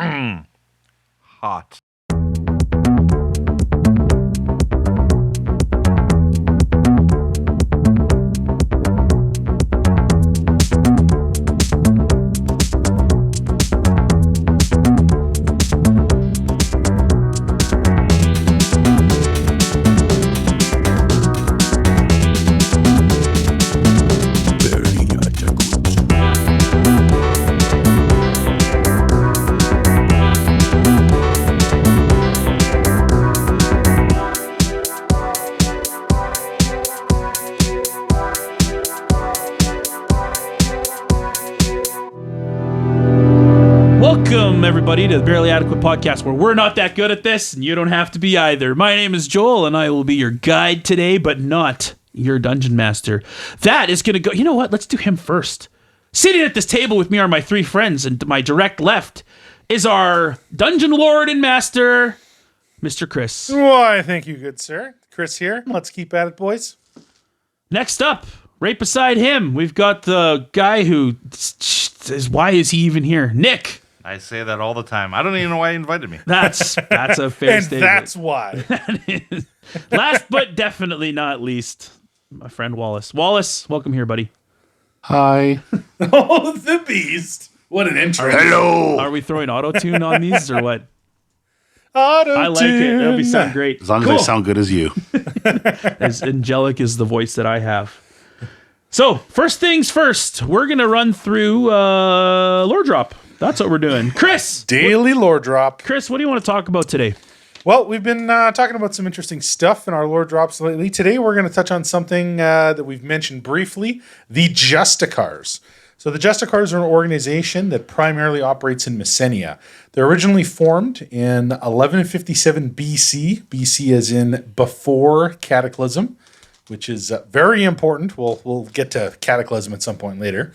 Hot. Welcome, everybody, to the Barely Adequate podcast, where we're not that good at this, and you don't have to be either. My name is Joel, and I will be your guide today, but not your dungeon master. That is going to go... You know what? Let's do him first. Sitting at this table with me are my three friends, and to my direct left is our dungeon lord and master, Mr. Chris. Why, thank you, good sir. Chris here. Let's keep at it, boys. Next up, right beside him, we've got the guy who says, why is he even here? Nick. I say that all the time. I don't even know why you invited me. That's a fair And statement. that's why. Last but definitely not least, my friend Wallace. Wallace, welcome here, buddy. Hi. Oh, the beast. What an intro. Hello. Are we throwing auto-tune on these or what? Auto-tune. I like it. That'll be sound great. As long as I sound good as you. As angelic as the voice that I have. So, first things first, we're going to run through Lore Drop. That's what we're doing. Chris! Daily lore drop. Chris, what do you want to talk about today? Well, we've been talking about some interesting stuff in our lore drops lately. Today, we're going to touch on something that we've mentioned briefly, the Justicars. So the Justicars are an organization that primarily operates in Messenia. They're originally formed in 1157 BC. BC as in before Cataclysm, which is very important. We'll get to Cataclysm at some point later.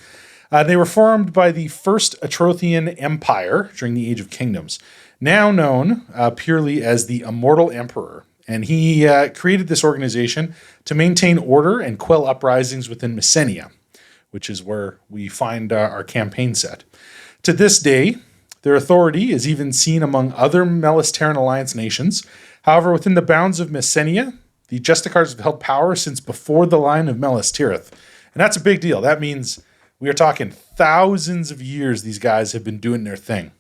They were formed by the First Atrothian Empire during the Age of Kingdoms, now known purely as the Immortal Emperor. And he created this organization to maintain order and quell uprisings within Messenia, which is where we find our campaign set. To this day, their authority is even seen among other Melisteran Alliance nations. However, within the bounds of Messenia, the Justicars have held power since before the line of Melis Tirith. And that's a big deal. That means we are talking thousands of years these guys have been doing their thing.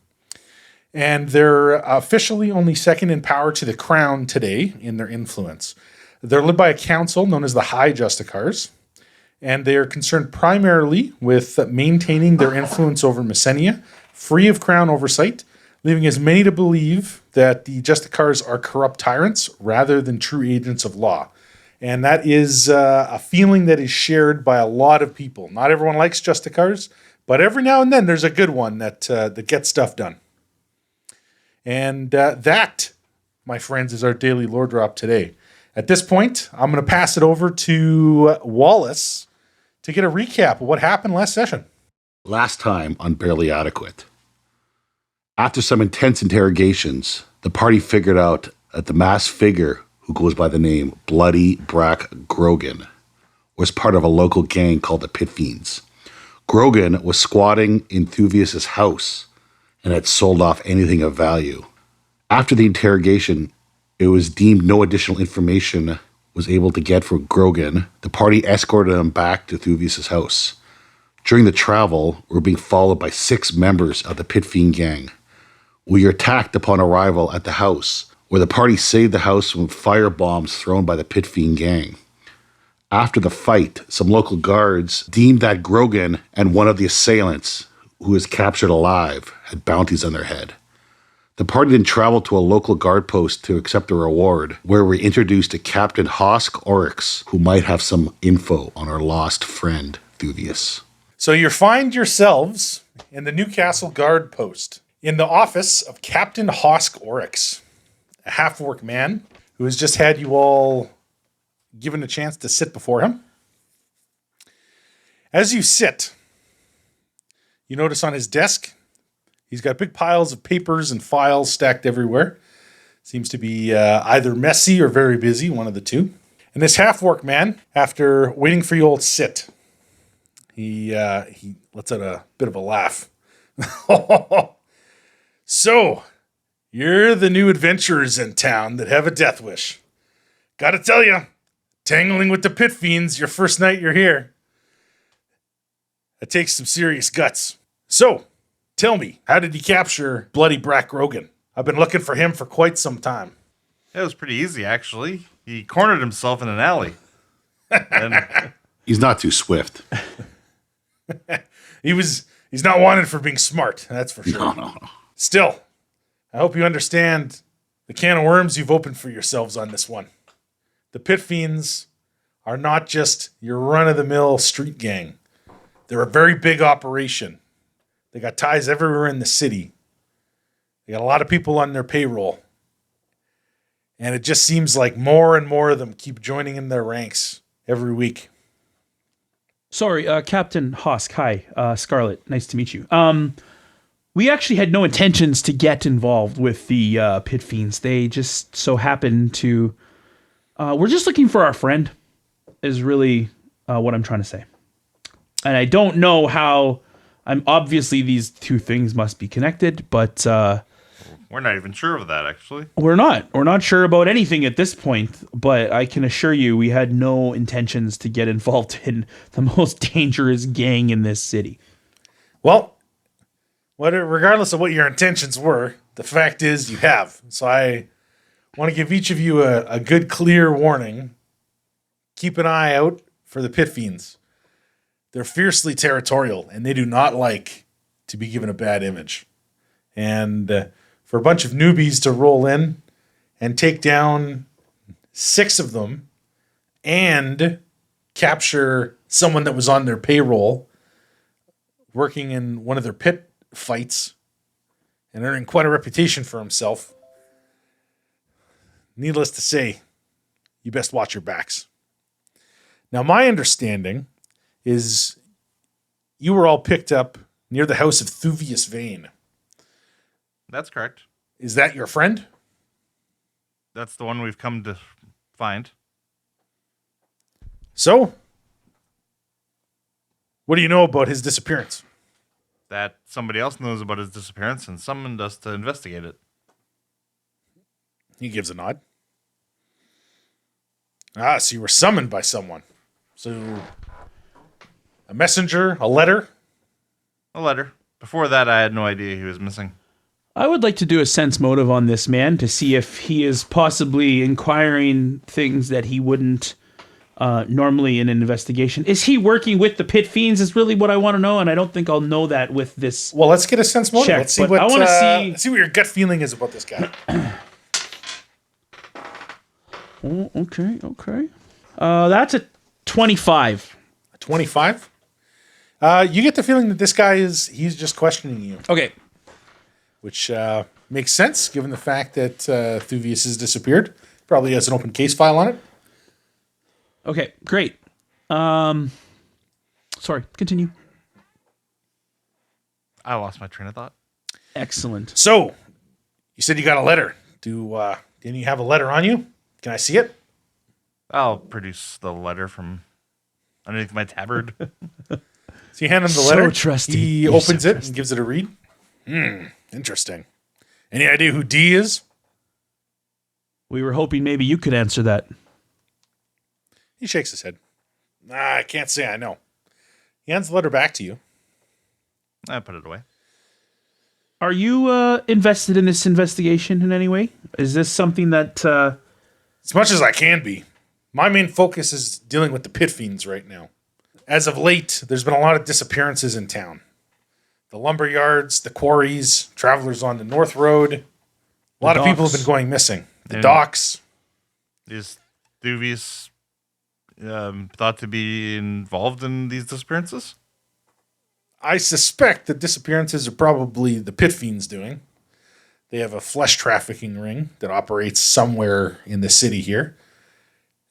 And they're officially only second in power to the crown today in their influence. They're led by a council known as the High Justicars, and they are concerned primarily with maintaining their influence over Messenia, free of crown oversight, leaving as many to believe that the Justicars are corrupt tyrants rather than true agents of law. And that is a feeling that is shared by a lot of people. Not everyone likes Justicars, but every now and then there's a good one that gets stuff done. And that, my friends, is our daily lore drop today. At this point, I'm going to pass it over to Wallace to get a recap of what happened last session. Last time on Barely Adequate. After some intense interrogations, the party figured out that the masked figure who goes by the name Bloody Brack Grogan, was part of a local gang called the Pit Fiends. Grogan was squatting in Thuvius' house and had sold off anything of value. After the interrogation, it was deemed no additional information was able to get for Grogan. The party escorted him back to Thuvius' house. During the travel, we were being followed by 6 members of the Pit Fiend gang. We were attacked upon arrival at the house, where the party saved the house from fire bombs thrown by the Pit Fiend gang. After the fight, some local guards deemed that Grogan and one of the assailants, who was captured alive, had bounties on their head. The party then traveled to a local guard post to accept a reward, where we introduced to Captain Hosk Oryx, who might have some info on our lost friend, Thuvius. So you find yourselves in the Newcastle guard post, in the office of Captain Hosk Oryx, a half-orc man who has just had you all given a chance to sit before him. As you sit, you notice on his desk, he's got big piles of papers and files stacked everywhere. Seems to be either messy or very busy, one of the two. And this half-orc man, after waiting for you all to sit, he lets out a bit of a laugh. So, you're the new adventurers in town that have a death wish. Gotta tell you, tangling with the pit fiends your first night you're here. That takes some serious guts. So, tell me, how did you capture Bloody Brack Grogan? I've been looking for him for quite some time. It was pretty easy, actually. He cornered himself in an alley. And He's not too swift. He's not wanted for being smart, that's for sure. No. Still, I hope you understand the can of worms you've opened for yourselves on this one. The Pit Fiends are not just your run-of-the-mill street gang. They're a very big operation. They got ties everywhere in the city. They got a lot of people on their payroll. And it just seems like more and more of them keep joining in their ranks every week. Sorry, Captain Hosk. Hi, Scarlet. Nice to meet you. We actually had no intentions to get involved with the Pit Fiends. They just so happened to... we're just looking for our friend, is really what I'm trying to say. And I don't know how... obviously, these two things must be connected, but... we're not even sure of that, actually. We're not. We're not sure about anything at this point, but I can assure you we had no intentions to get involved in the most dangerous gang in this city. Well, regardless of what your intentions were, the fact is you have. So I want to give each of you a good, clear warning. Keep an eye out for the Pit Fiends. They're fiercely territorial, and they do not like to be given a bad image. And for a bunch of newbies to roll in and take down 6 of them and capture someone that was on their payroll working in one of their pit fights and earning quite a reputation for himself, needless to say, you best watch your backs. Now, my understanding is you were all picked up near the house of Thuvius Vane. That's correct. Is that your friend? That's the one we've come to find. So, what do you know about his disappearance? That somebody else knows about his disappearance and summoned us to investigate it. He gives a nod. Ah, so you were summoned by someone. So, a messenger, a letter? A letter. Before that, I had no idea he was missing. I would like to do a sense motive on this man to see if he is possibly inquiring things that he wouldn't normally in an investigation. Is he working with the Pit Fiends is really what I want to know, and I don't think I'll know that with this. Well, let's get a sense motive. Check, Let's see but what I wanna let's see what your gut feeling is about this guy. Oh, okay. That's a 25. 25? You get the feeling that this guy he's just questioning you. Okay. Which makes sense given the fact that Thuvius has disappeared. Probably has an open case file on it. Okay, great. Sorry, continue. I lost my train of thought. Excellent. So, you said you got a letter. Didn't you have a letter on you? Can I see it? I'll produce the letter from underneath my tabard. So you hand him the So letter. trusty. He You're opens so it trusty. and gives it a read. Interesting. Any idea who D is? We were hoping maybe you could answer that. He shakes his head. I can't say I know. He hands the letter back to you. I put it away. Are you invested in this investigation in any way? Is this something that... As much as I can be. My main focus is dealing with the Pit Fiends right now. As of late, there's been a lot of disappearances in town. The lumber yards, the quarries, travelers on the North Road. A lot of people have been going missing. The docks. Is Thuvius thought to be involved in these disappearances? I suspect the disappearances are probably the Pit Fiends doing. They have a flesh trafficking ring that operates somewhere in the city here.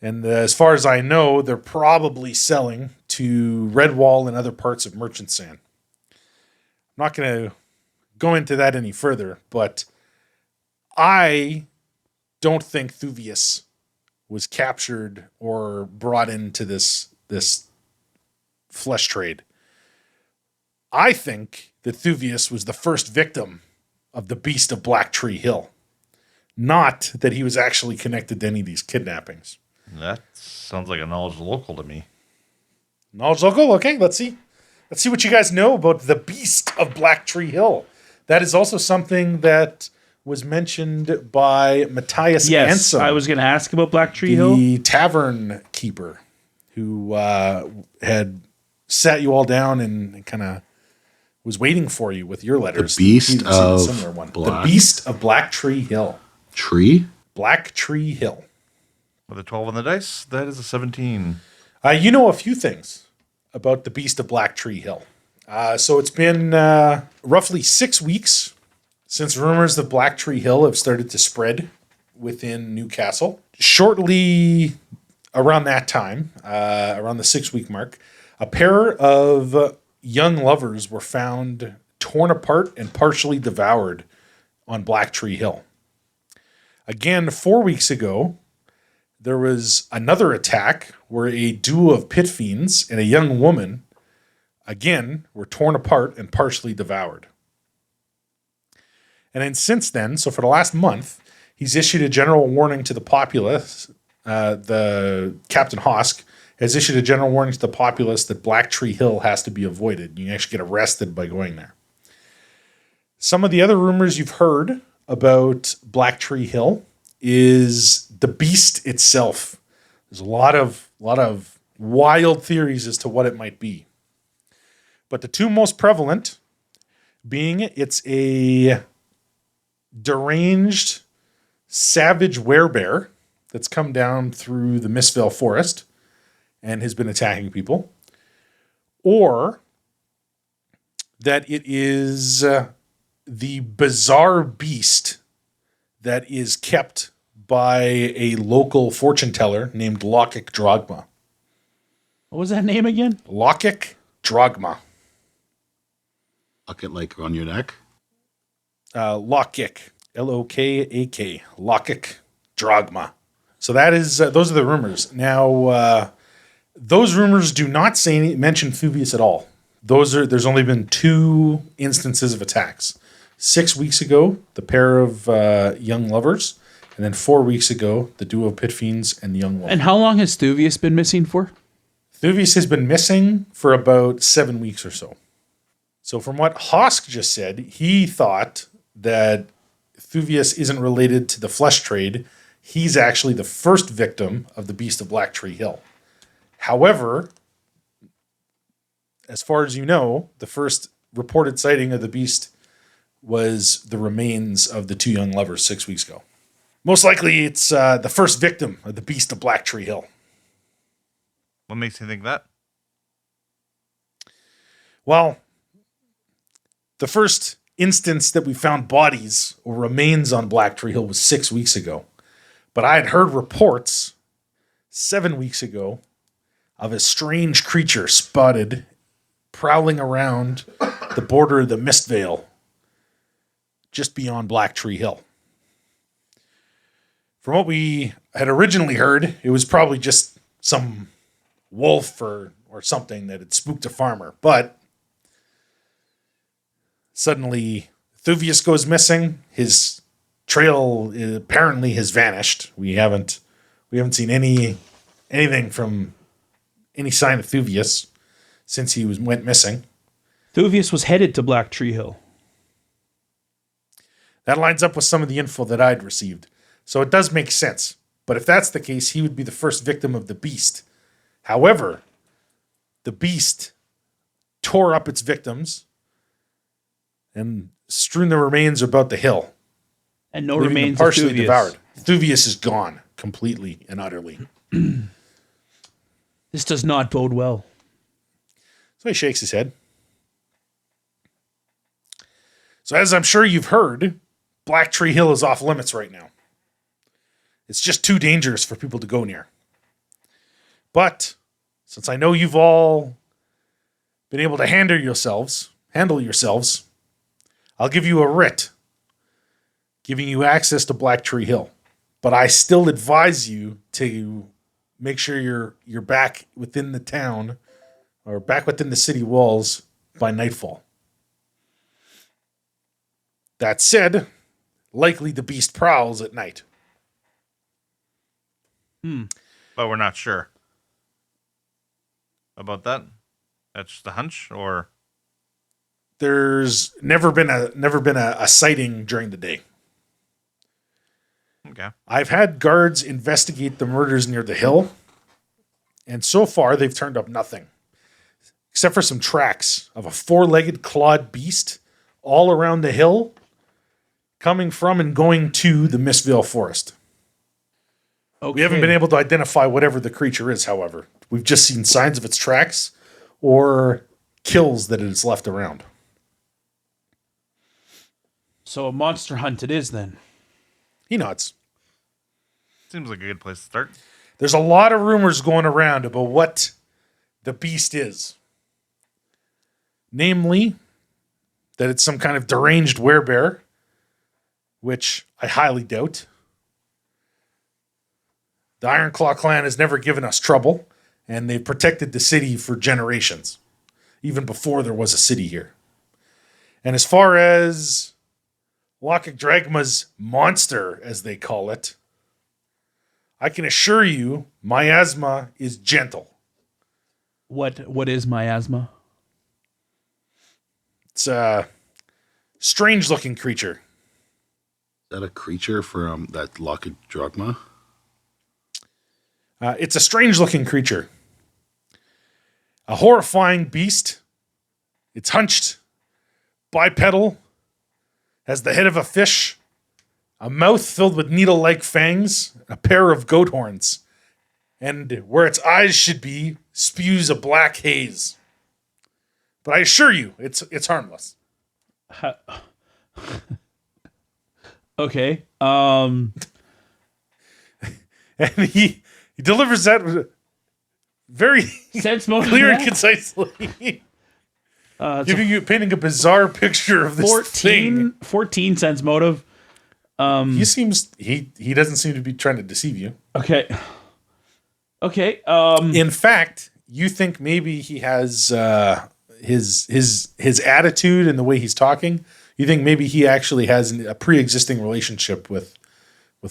And as far as I know, they're probably selling to Redwall and other parts of Merchant Sand. I'm not going to go into that any further, but I don't think Thuvius was captured or brought into this flesh trade. I think that Thuvius was the first victim of the Beast of Black Tree Hill. Not that he was actually connected to any of these kidnappings. That sounds like a knowledge local to me. Knowledge local? Okay, let's see. Let's see what you guys know about the Beast of Black Tree Hill. That is also something that was mentioned by Matthias Yes, Ansem, I was going to ask about Black Tree Hill. the tavern keeper, who had sat you all down and kind of was waiting for you with your letters. The Beast He received a of similar one. Black- The Beast of Black Tree Hill. Tree? Black Tree Hill. With a 12 on the dice, that is a 17. You know a few things about the Beast of Black Tree Hill. So it's been roughly 6 weeks since rumors of Black Tree Hill have started to spread within Newcastle. Shortly around that time, around the 6-week mark, a pair of young lovers were found torn apart and partially devoured on Black Tree Hill. Again, 4 weeks ago, there was another attack where a duo of pit fiends and a young woman, again, were torn apart and partially devoured. And then since then, so for the last month, he's issued a general warning to the populace. The Captain Hosk has issued a general warning to the populace that Black Tree Hill has to be avoided. You can actually get arrested by going there. Some of the other rumors you've heard about Black Tree Hill is the beast itself. There's a lot of wild theories as to what it might be. But the two most prevalent being it's a deranged savage werebear that's come down through the Mistvale Forest and has been attacking people, or that it is the bizarre beast that is kept by a local fortune teller named Lokic Drogma. What was that name again? Lokic Drogma. Lock it like on your neck. Lokic. Lokak. Lokic Drogma. So that is, those are the rumors. Now, those rumors do not mention Thuvius at all. There's only been 2 instances of attacks. 6 weeks ago, the pair of young lovers, and then 4 weeks ago, the duo of pit fiends and the young woman. And how long has Thuvius been missing for? Thuvius has been missing for about 7 weeks or so. So from what Hosk just said, he thought that Thuvius isn't related to the flesh trade. He's actually the first victim of the Beast of Black Tree Hill. However, as far as you know, the first reported sighting of the beast was the remains of the 2 young lovers 6 weeks ago. Most likely it's the first victim of the Beast of Black Tree Hill. What makes you think that? Well, the first instance that we found bodies or remains on Black Tree Hill was 6 weeks ago. But I had heard reports 7 weeks ago of a strange creature spotted prowling around the border of the Mistvale just beyond Black Tree Hill. From what we had originally heard, it was probably just some wolf or something that had spooked a farmer. But suddenly, Thuvius goes missing. His trail apparently has vanished. We haven't seen anything from any sign of Thuvius since he went missing. Thuvius was headed to Black Tree Hill. That lines up with some of the info that I'd received. So it does make sense. But if that's the case, he would be the first victim of the beast. However, the beast tore up its victims and strewn the remains about the hill. And no leaving them remains partially of Thuvius. devoured. Thuvius is gone completely and utterly. This does not bode well. So he shakes his head. So as I'm sure you've heard, Black Tree Hill is off limits right now. It's just too dangerous for people to go near. But since I know you've all been able to handle yourselves, I'll give you a writ giving you access to Black Tree Hill. But I still advise you to make sure you're back within the town or back within the city walls by nightfall. That said, likely the beast prowls at night. But we're not sure about that. That's just a hunch, or There's never been a sighting during the day. okay. I've had guards investigate the murders near the hill, and so far they've turned up nothing. Except for some tracks of a four-legged clawed beast all around the hill, coming from and going to the Mistvale Forest. Okay. We haven't been able to identify whatever the creature is, however. We've just seen signs of its tracks or kills that it has left around. So a monster hunt it is then. He nods. Seems like a good place to start. There's a lot of rumors going around about what the beast is. Namely, that it's some kind of deranged werebear, which I highly doubt. The Ironclaw clan has never given us trouble, and they've protected the city for generations, even before there was a city here. And as far as Lochic Dragma's monster, as they call it, I can assure you, miasma is gentle. What is miasma? It's a strange-looking creature. Is that a creature from that Lockett Drachma? It's a strange-looking creature. A horrifying beast. It's hunched, bipedal, has the head of a fish, a mouth filled with needle-like fangs, a pair of goat horns, and where its eyes should be, spews a black haze. But I assure you, it's harmless. Okay. And he delivers that very Sense motive. clear and concisely. Painting a bizarre picture of this thing. 14 sense motive. He doesn't seem to be trying to deceive you. Okay. Okay. In fact, you think maybe he has his attitude and the way he's talking. You think maybe he actually has a pre-existing relationship with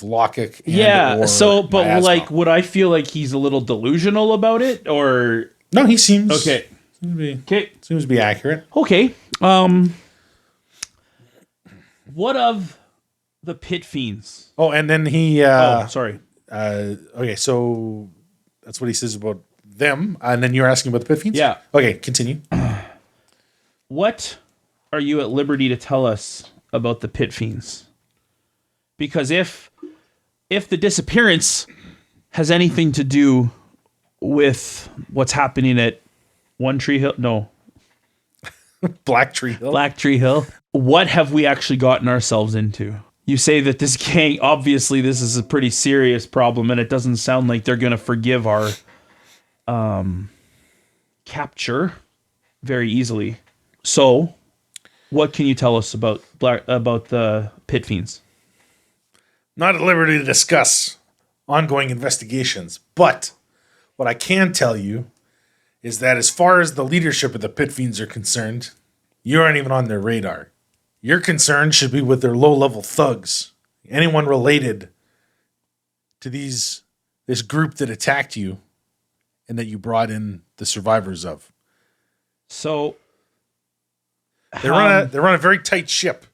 Lochic. Yeah. So, but miasma. like, would I feel like he's a little delusional about it, or No, he seems okay? Okay. Seems to be accurate. Okay. What of the pit fiends? Oh, and then he. Sorry. Okay, so that's what he says about them, and then you're asking about the pit fiends. Yeah. Okay, continue. What are you at liberty to tell us about the pit fiends? Because if the disappearance has anything to do with what's happening at One Tree Hill, no, Black Tree Hill. Black Tree Hill, what have we actually gotten ourselves into? You say that this gang, obviously this is a pretty serious problem, and it doesn't sound like they're going to forgive our capture very easily. So, what can you tell us about the pit fiends? Not at liberty to discuss ongoing investigations, but what I can tell you is that as far as the leadership of the pit fiends are concerned, you aren't even on their radar. Your concern should be with their low-level thugs, anyone related to this group that attacked you and that you brought in the survivors of. So They run a very tight ship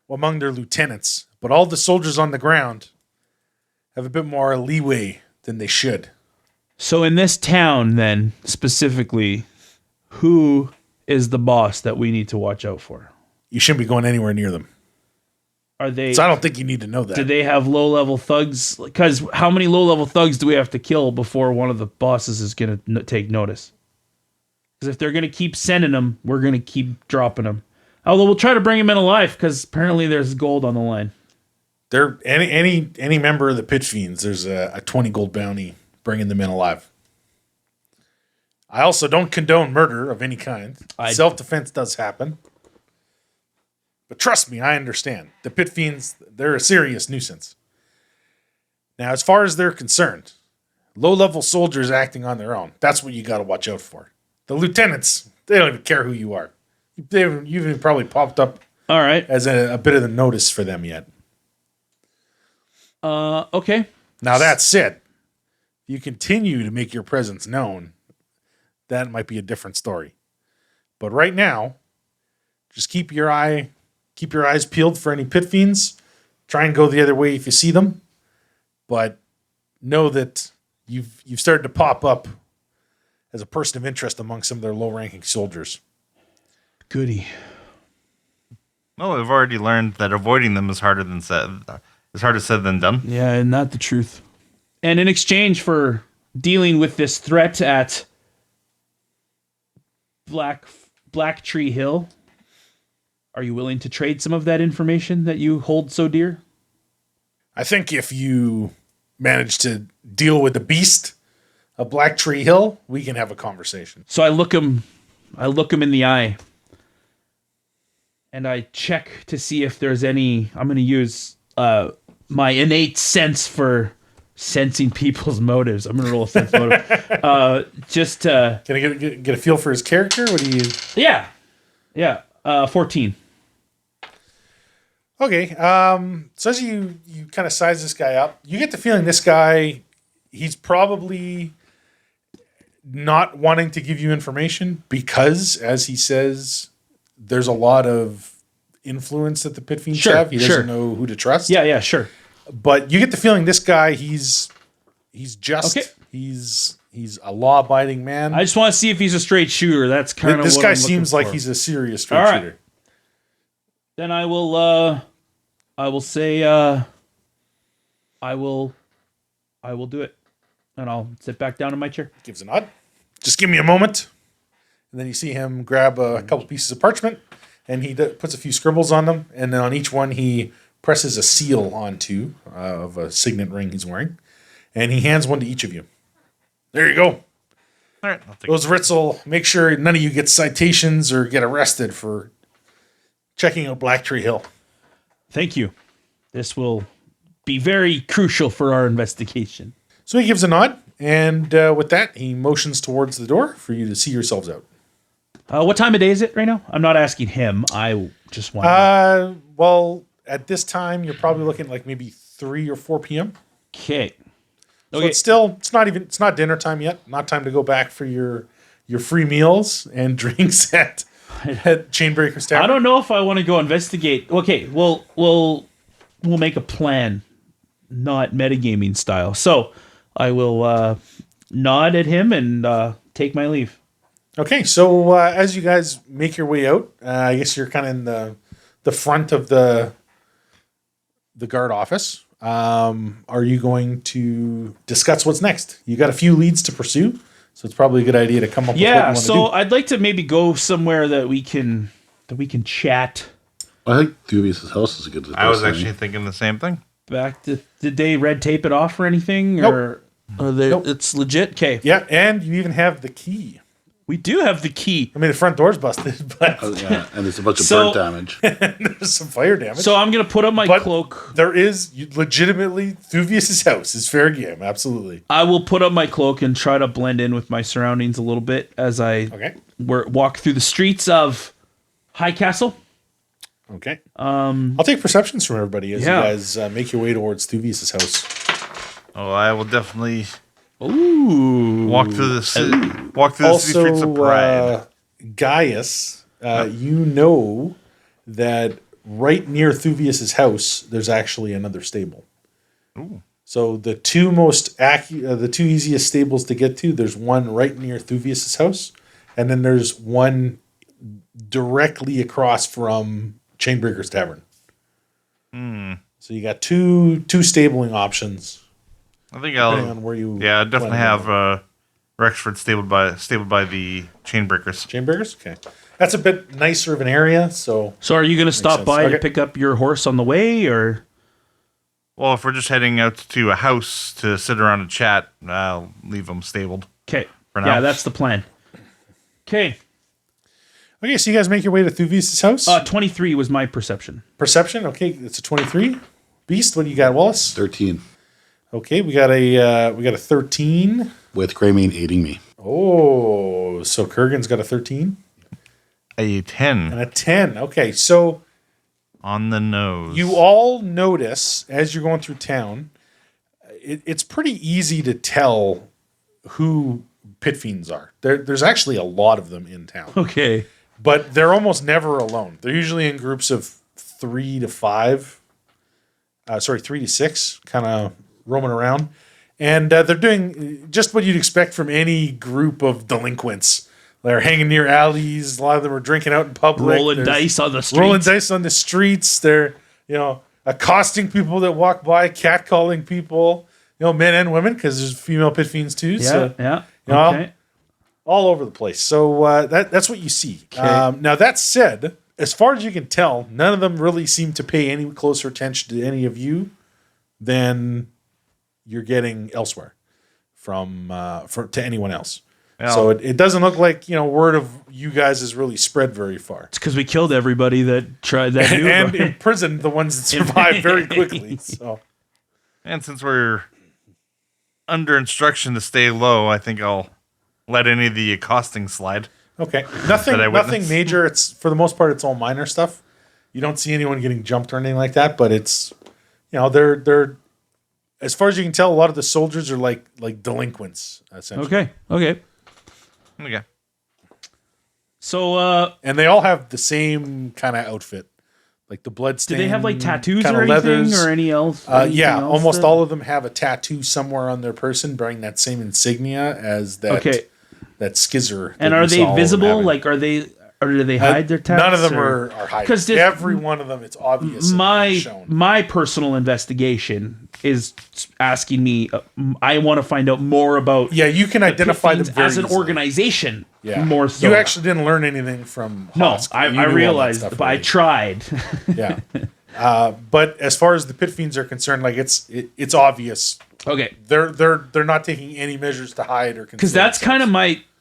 among their lieutenants, but all the soldiers on the ground have a bit more leeway than they should. So in this town, then, specifically, who is the boss that we need to watch out for? You shouldn't be going anywhere near them. Are they? So I don't think you need to know that. Do they have low-level thugs? Because how many low-level thugs do we have to kill before one of the bosses is going to take notice? Because if they're going to keep sending them, we're going to keep dropping them. Although we'll try to bring him in alive, because apparently there's gold on the line. They're any member of the Pit Fiends, there's a 20 gold bounty bringing them in alive. I also don't condone murder of any kind. Self-defense does happen. But trust me, I understand. The Pit Fiends, they're a serious nuisance. Now, as far as they're concerned, low-level soldiers acting on their own, that's what you got to watch out for. The lieutenants, they don't even care who you are. You've even probably popped up All right. as a bit of the notice for them yet. Okay. Now that said, if you continue to make your presence known, that might be a different story. But right now, just keep your eyes peeled for any pit fiends. Try and go the other way if you see them. But know that you've started to pop up as a person of interest among some of their low-ranking soldiers. Goody. Well, we've already learned that avoiding them is harder said than done. Yeah, and not the truth. And in exchange for dealing with this threat at Black Tree Hill, are you willing to trade some of that information that you hold so dear? I think if you manage to deal with the beast of Black Tree Hill, we can have a conversation. So I look him in the eye, and I check to see if there's any. I'm going to use my innate sense for sensing people's motives. I'm going to roll a sense motive. Can I get a feel for his character? What do you? Yeah. 14. Okay. So as you kind of size this guy up, you get the feeling this guy, he's probably not wanting to give you information because, as he says, there's a lot of influence that the pit fiends Sure, have. He doesn't sure. know who to trust. Yeah, sure. But you get the feeling this guy, he's just, Okay. he's a law-abiding man. I just want to see if he's a straight shooter. That's kind of This what guy I'm seems looking like for. he's a serious straight All right. shooter. Then I will say I will do it. And I'll sit back down in my chair. Gives a nod. Just give me a moment. And then you see him grab a couple pieces of parchment, and he puts a few scribbles on them. And then on each one, he presses a seal onto of a signet ring he's wearing. And he hands one to each of you. There you go. All right, I'll take Those writs will make sure none of you get citations or get arrested for checking out Black Tree Hill. Thank you. This will be very crucial for our investigation. So he gives a nod, and with that, he motions towards the door for you to see yourselves out. What time of day is it right now? I'm not asking him. I just want. Well, at this time, you're probably looking like maybe 3 or 4 p.m. Okay. So it's not dinner time yet. Not time to go back for your free meals and drinks at Chainbreaker's Tavern. I don't know if I want to go investigate. Okay, we'll make a plan, not metagaming style. So I will nod at him and take my leave. Okay, so as you guys make your way out, I guess you're kind of in the front of the guard office. Are you going to discuss what's next? You got a few leads to pursue, so it's probably a good idea to come up with what you want to do. I'd like to maybe go somewhere that we can chat. I think Thuvius' house is a good. I was actually thinking the same thing. Back to did they red tape it off or anything? Nope. Or are they, it's legit? Okay. Yeah, and you even have the key. We do have the key. I mean, the front door's busted, but Yeah, and there's a bunch of So- burnt damage. there's some fire damage. So I'm gonna put on my But cloak. there is legitimately Thuvius' house is fair game, absolutely. I will put on my cloak and try to blend in with my surroundings a little bit as I Okay. walk through the streets of Highcastle. Okay. I'll take perceptions from everybody as Yeah. you guys make your way towards Thuvius' house. Oh, I will definitely Ooh. walk through the city streets of Pride. Gaius, you know that right near Thuvius' house, there's actually another stable. So the two the two easiest stables to get to, there's one right near Thuvius' house, and then there's one directly across from Chainbreaker's Tavern. So you got two stabling options. I think depending I'll. on where you Yeah, I'd definitely plan to have Rexford stabled by the Chainbreakers. Chainbreakers? Okay. That's a bit nicer of an area, so So are you gonna stop sense. by to Okay. pick up your horse on the way, or? Well, if we're just heading out to a house to sit around and chat, I'll leave them stabled. Okay. For now. Yeah, that's the plan. Okay. Okay, so you guys make your way to Thuvius' house. 23 was my perception. Perception, okay, it's a 23. Beast, what do you got, Wallace? 13 Okay, we got a 13. with Greymane aiding me. Oh, so Kurgan's got a 13 A 10. and a 10. Okay, so On the nose. You all notice as you're going through town, it's pretty easy to tell who pit fiends are. There's actually a lot of them in town, Okay. but they're almost never alone. They're usually in groups of 3 to 5. 3 to 6, kind of roaming around. And they're doing just what you'd expect from any group of delinquents. They're hanging near alleys. A lot of them are drinking out in public. Rolling dice on the streets. Rolling dice on the streets. They're, accosting people that walk by, catcalling people, men and women, because there's female pit fiends too. Yeah. Okay. All over the place. So that's what you see. Okay. Now, that said, as far as you can tell, none of them really seem to pay any closer attention to any of you than you're getting elsewhere to anyone else. Yeah. So it doesn't look like word of you guys has really spread very far. It's because we killed everybody that tried that. And imprisoned the ones that survived very quickly. So, And since we're under instruction to stay low, I think I'll let any of the accosting slide. okay, nothing That I witnessed. major. It's for the most part, it's all minor stuff. You don't see anyone getting jumped or anything like that. But it's they're as far as you can tell, a lot of the soldiers are like delinquents essentially. Okay. Okay. So, And they all have the same kind of outfit, like the blood do stain. they have like tattoos kinda or anything leathers. or anything else? Yeah, almost all of them have a tattoo somewhere on their person, bearing that same insignia as that. Okay. That skizzer. And that are you saw they all of them visible? having. Or do they hide their tattoos? None of them are hiding. 'Cause every one of them, it's obvious. and shown. My personal investigation is asking me. I want to find out more about. Yeah, you can identify them Pit Fiends very as an easily. organization. Yeah, More so. You actually didn't learn anything from. No, Husk. I You knew all that realized, stuff but I already. tried. Yeah, but as far as the pit fiends are concerned, like it's obvious. Okay. They're not taking any measures to hide or Because that's kind of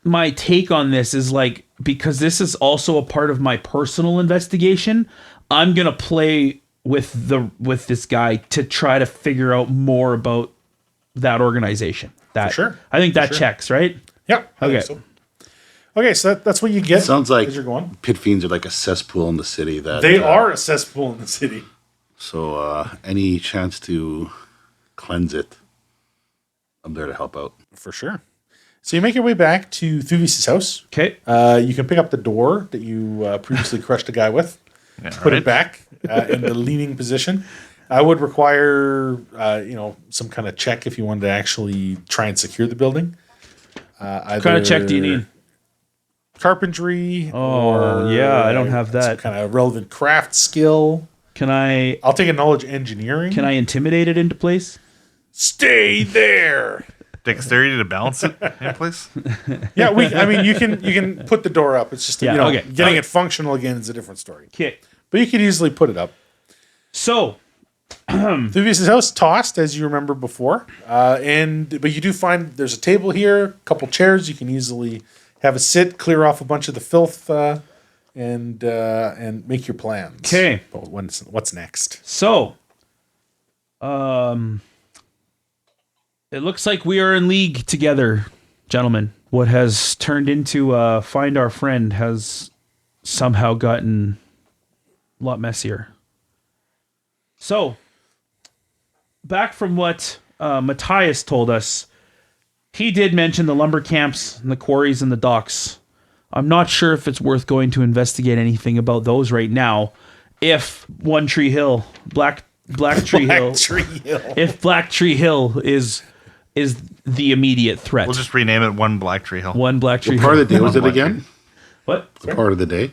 my take on this is like, because this is also a part of my personal investigation, I'm gonna play with this guy to try to figure out more about that organization. That sure. I think that checks, right? Yeah. I think Okay. so. Okay, so that's what you get. Sounds like as you're going. pit fiends are like a cesspool in the city. That They are a cesspool in the city. So any chance to cleanse it, I'm there to help out. For sure. So you make your way back to Thuvis's house. Okay. You can pick up the door that you previously crushed a guy with. Put it back in the leaning position. I would require, some kind of check if you wanted to actually try and secure the building. What kind of check do you need? Carpentry. Oh, yeah, I don't have some that. kind of relevant craft skill. Can I I'll take a knowledge engineering. intimidate it into place? Stay there. Dexterity to balance it in place. Yeah, you can put the door up. It's just getting it functional again is a different story. Okay. But you could easily put it up. So Thuvis's house tossed, as you remember before, but you do find there's a table here, a couple chairs. You can easily have a sit, clear off a bunch of the filth, and make your plans. Okay. But what's next? So, it looks like we are in league together, gentlemen. What has turned into Find Our Friend has somehow gotten a lot messier. So, back from what Matthias told us, he did mention the lumber camps and the quarries and the docks. I'm not sure if it's worth going to investigate anything about those right now. If One Tree Hill, Black Tree Hill, if Black Tree Hill is the immediate threat. We'll just rename it One Black Tree Hill. One Black Tree What Hill. part of the day was it One again? What? The part of the day?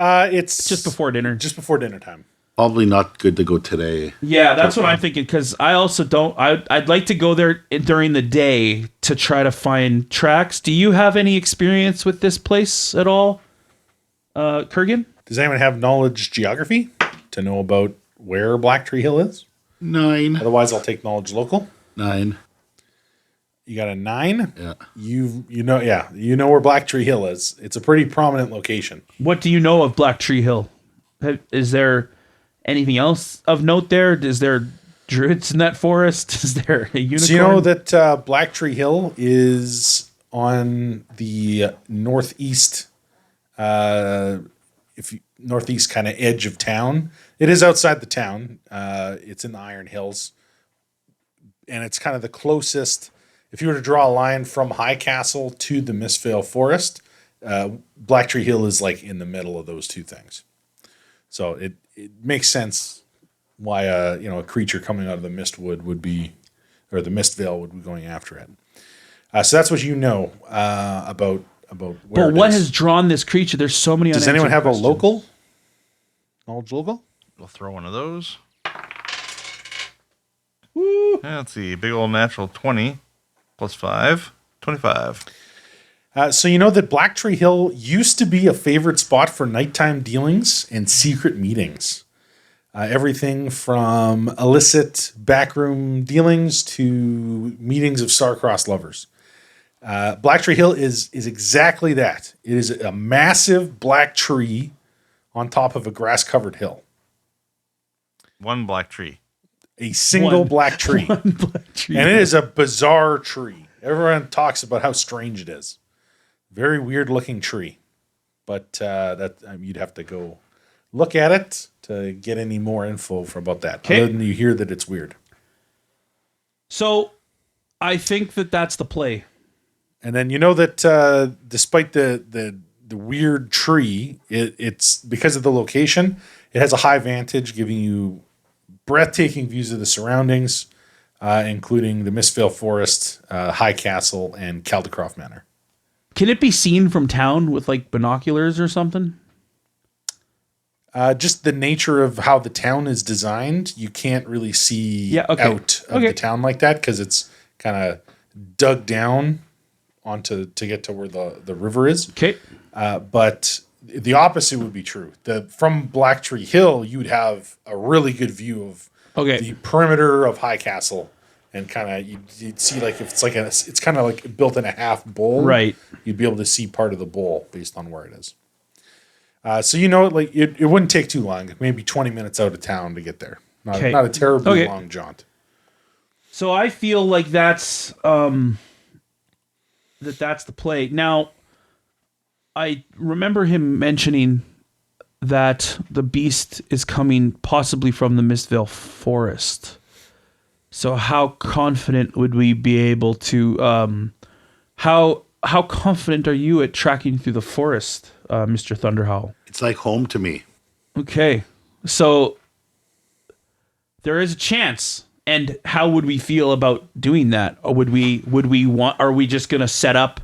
It's Just before dinner. Just before dinner time. Probably not good to go today. Yeah, that's what I'm thinking, because I also don't... I'd like to go there during the day to try to find tracks. Do you have any experience with this place at all, Kurgan? Does anyone have knowledge geography to know about where Black Tree Hill is? 9. Otherwise, I'll take knowledge local. 9. You got a 9? Yeah. You know where Black Tree Hill is. It's a pretty prominent location. What do you know of Black Tree Hill? Is there anything else of note there? Is there druids in that forest? Is there a unicorn? So you know that Black Tree Hill is on the northeast. northeast kind of edge of town. It is outside the town. It's in the Iron Hills, and it's kind of the closest. If you were to draw a line from Highcastle to the Mistvale Forest, Black Tree Hill is like in the middle of those two things. So it makes sense why a creature coming out of the Mistwood would be, or the Mistvale would be going after it. So that's what you know about where. But what has drawn this creature? There's so many. Does anyone have questions. a local? Knowledge local? We'll throw one of those. Woo. Yeah, let's see. Big old natural 20 plus 5, 25. So you know that Black Tree Hill used to be a favorite spot for nighttime dealings and secret meetings. Everything from illicit backroom dealings to meetings of star-crossed lovers. Black Tree Hill is exactly that. It is a massive black tree on top of a grass-covered hill. One black tree. A single black tree. One black tree. And it is a bizarre tree. Everyone talks about how strange it is. Very weird-looking tree. But you'd have to go look at it to get any more info about that. Okay. Other than you hear that it's weird. So I think that's the play. And then you know that despite the weird tree, it's because of the location, it has a high vantage, giving you breathtaking views of the surroundings, including the Mistvale Forest, Highcastle, and Caldecroft Manor. Can it be seen from town with like binoculars or something? Just the nature of how the town is designed, you can't really see out of the town like that because it's kind of dug down to get to where the river is. Okay. But the opposite would be true. From Black Tree Hill, you would have a really good view of the perimeter of Highcastle, and kind of you'd see like if it's kind of like built in a half bowl, right? You'd be able to see part of the bowl based on where it is. So it wouldn't take too long, maybe 20 minutes out of town to get there. Not a terribly long jaunt. So I feel like that's the play. Now, I remember him mentioning that the beast is coming possibly from the Mistvale Forest. So how confident would we be able to how confident are you at tracking through the forest, Mr. Thunderhowl? It's like home to me. Okay. So there is a chance. And how would we feel about doing that? Or would we want, are we just going to set up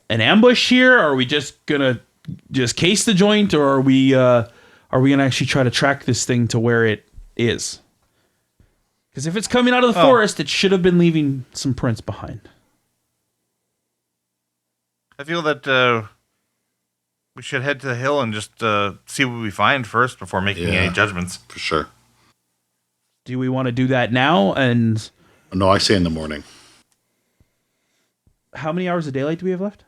an ambush here? Are we just going to just case the joint? Or are we going to actually try to track this thing to where it is? Because if it's coming out of the forest, it should have been leaving some prints behind. I feel that we should head to the hill and just see what we find first before making any judgments. For sure. Do we want to do that now? And no, I say in the morning. How many hours of daylight do we have left?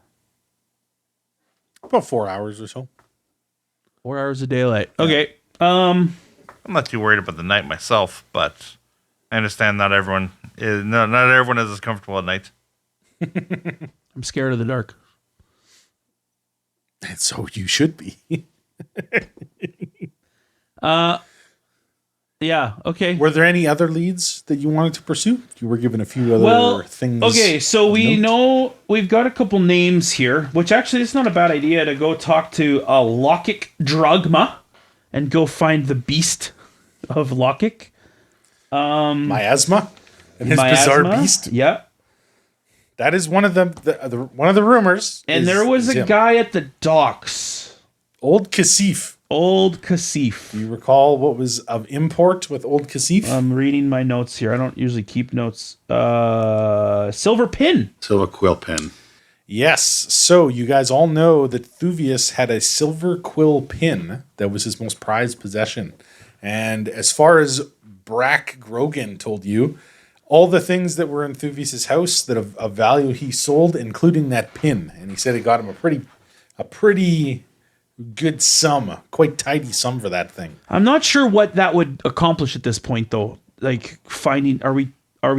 About 4 hours or so. 4 hours of daylight. Okay. I'm not too worried about the night myself, but I understand not everyone is as comfortable at night. I'm scared of the dark. And so you should be. Yeah, okay. Were there any other leads that you wanted to pursue? You were given a few other things. Okay, so we know we've got a couple names here, which actually it's not a bad idea to go talk to Lokic Drugma and go find the beast of Lokic. Miasma and his bizarre beast. Yeah. That is one of the one of the rumors. And there was a guy at the docks. Old Kasif. Old Kasif. Do you recall what was of import with Old Kasif? I'm reading my notes here. I don't usually keep notes. Silver pin. Silver quill pin. Yes. So you guys all know that Thuvius had a silver quill pin that was his most prized possession. And as far as Brack Grogan told you, all the things that were in Thuvius' house that of value he sold, including that pin. And he said it got him a pretty good sum, quite tidy sum for that thing. I'm not sure what that would accomplish at this point, though. Like finding, are we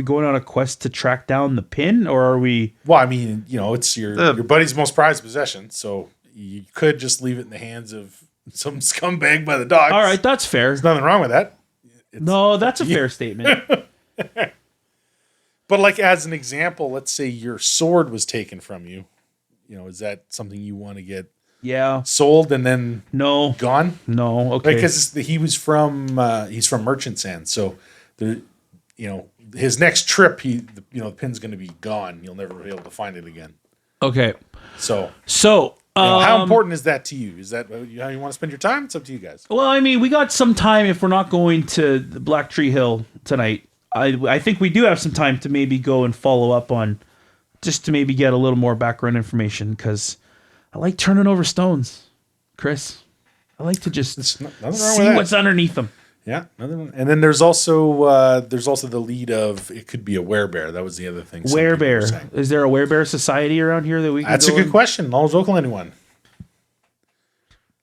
going on a quest to track down the pin, or are we? Well, I mean, it's your buddy's most prized possession, so you could just leave it in the hands of some scumbag by the docks. All right, that's fair. There's nothing wrong with that. No, that's a fair statement. But like as an example, let's say your sword was taken from you. You know, is that something you want to get Yeah. sold and then No. gone? No. Okay. Because he's from Merchant Sand, so his next trip, the pin's going to be gone. You'll never be able to find it again. Okay. So how how important is that to you? Is that how you want to spend your time? It's up to you guys. Well, I mean, we got some time if we're not going to the Black Tree Hill tonight. I think we do have some time to maybe go and follow up on, just to maybe get a little more background information, because I like turning over stones, Chris. I like to just Nothing wrong see with that. what's underneath them. Yeah, another one. And then there's also the lead of it could be a werebear. That was the other thing. some people were Werebear. saying. Is there a werebear society around here that we can That's a go good in? question. Knowledge local anyone?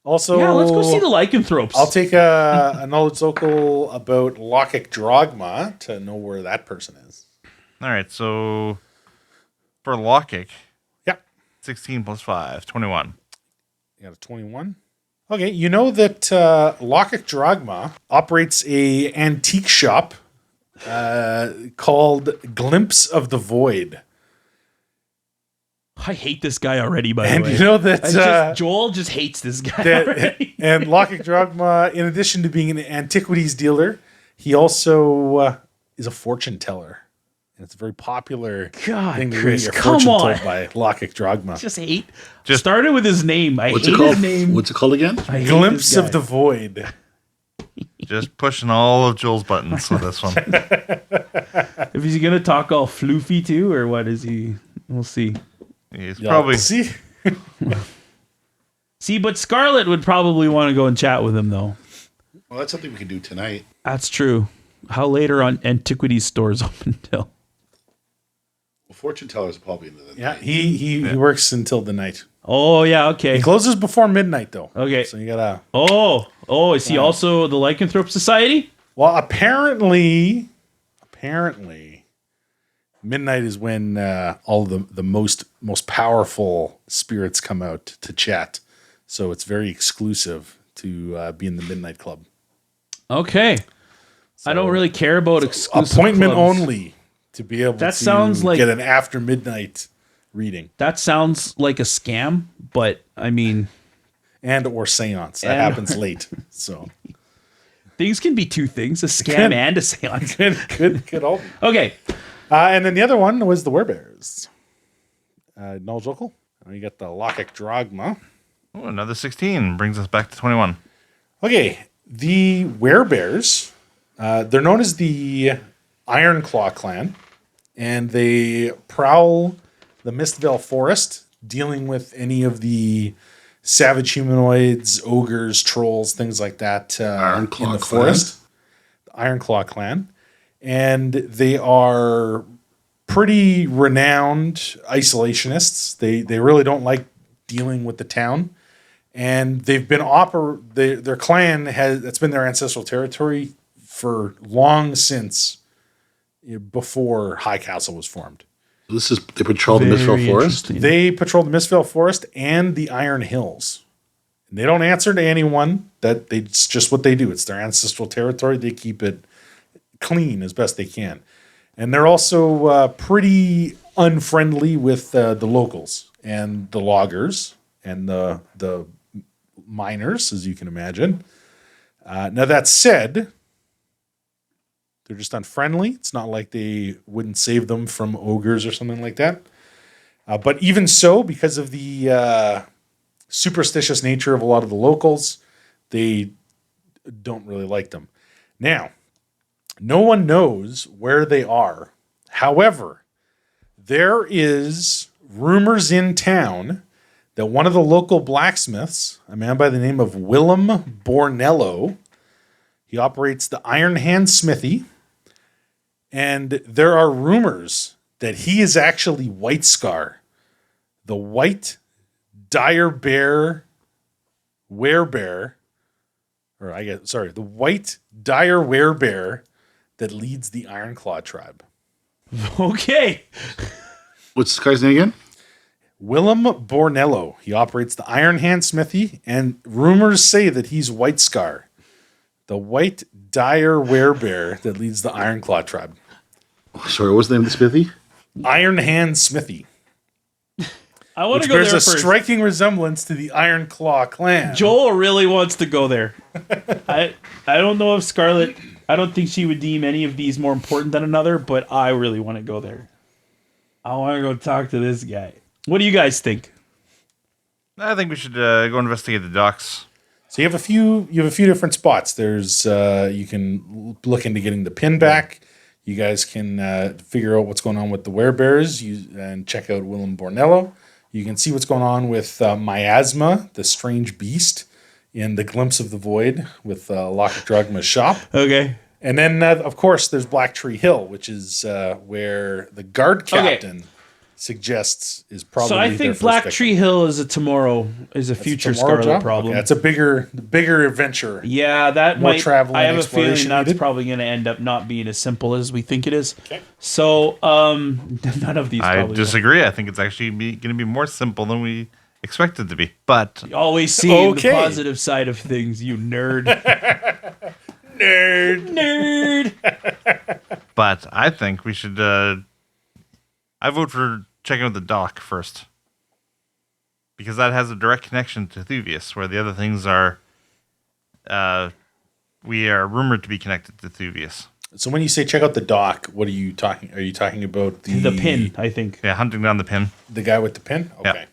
Also, Yeah, let's go see the lycanthropes. I'll take a knowledge local about Lochic Drogma to know where that person is. All right, so for Lochic, Yeah, 16 plus 5, 21. you got a 21. Okay, you know that Lochic Drogma operates a antique shop called Glimpse of the Void. I hate this guy already, by the And way. you know that Joel just hates this guy already. and Lochic Drogma, in addition to being an antiquities dealer, he also is a fortune teller. And it's a very popular God, thing to Chris, get your come fortune on. told by Lochic Drogma. Just hate. Just- Started with his name. I What's hate it called? his name. What's it called again? I hate Glimpse this of guy. the Void. Just pushing all of Joel's buttons with this one. If he's gonna talk all floofy too, or what is he? We'll see. He's Yeah, probably see. See, but Scarlett would probably want to go and chat with him, though. Well, that's something we can do tonight. That's true. How late are on antiquities stores open till? Well, fortune tellers are probably into the Yeah, night. he works until the night. Oh yeah, okay. He closes before midnight, though. Okay. So you gotta. Oh, is he also the Lycanthrope Society? Well, apparently, midnight is when all the most powerful spirits come out to chat. So it's very exclusive to be in the Midnight Club. Okay. I don't really care about exclusive Appointment clubs. only to be able That to sounds like- get an after midnight reading That sounds like a scam, but I mean, and or seance. That And- happens late. So things can be two things: a scam and a seance. could all be. Okay. And then the other one was the werebears. Knowledge local. You got the Lochic Drogma. oh, another 16 brings us back to 21. Okay, the werebears. They're known as the Iron Claw clan, and they prowl the Mistvale Forest, dealing with any of the savage humanoids, ogres, trolls, things like that Iron in Claw the clan? forest. The Iron Claw clan. And they are pretty renowned isolationists. They really don't like dealing with the town. And they've been their clan that's been their ancestral territory for long since before Highcastle was formed. They patrol the Mistvale Very Forest. interesting. They patrol the Mistvale Forest and the Iron Hills. And they don't answer to anyone. It's just what they do. It's their ancestral territory. They keep it clean as best they can. And they're also pretty unfriendly with the locals and the loggers and the miners, as you can imagine. Now, that said, they're just unfriendly. It's not like they wouldn't save them from ogres or something like that. But even so, because of the superstitious nature of a lot of the locals, they don't really like them. Now, no one knows where they are. However, there is rumors in town that one of the local blacksmiths, a man by the name of Willem Bornello, he operates the Iron Hand Smithy, and there are rumors that he is actually White Scar, the white dire bear werebear, the white dire werebear that leads the Ironclaw tribe. Okay. What's this guy's name again? Willem Bornello. He operates the Iron Hand Smithy, and rumors say that he's White Scar, the white dire werebear that leads the Iron Claw tribe. Sorry, what was the name of the smithy? Iron Hand Smithy, I want which to go there bears a first. striking resemblance to the Iron Claw clan. Joel really wants to go there. I don't know if Scarlett. I don't think she would deem any of these more important than another, but I really want to go there. I want to go talk to this guy. What do you guys think? I think we should go investigate the docks. So you have a few different spots. There's you can look into getting the pin back. You guys can figure out what's going on with the werebears and check out Willem Bornello. You can see what's going on with Miasma, the strange beast, in the Glimpse of the Void with Loch Dragma's shop. Okay. And then, of course, there's Black Tree Hill, which is where the guard captain suggests is probably. So I their think first Black victim. Tree Hill is a future Tomorrow Scarlet job? problem. Okay, that's a bigger adventure. Yeah, that More might. travel I and have a feeling exploration that's needed. probably going to end up not being as simple as we think it is. Okay. So, none of these. I probably disagree. I think it's actually going to be more simple than we expected to be. But will. Always seeing Okay. the positive side of things, you nerd. Nerd. but I think we should. I vote for checking out the dock first, because that has a direct connection to Thuvius, where the other things are. We are rumored to be connected to Thuvius. So when you say check out the dock, what are you talking? Are you talking about The pin, I think. Yeah, hunting down the pin. The guy with the pin? Yeah. Okay.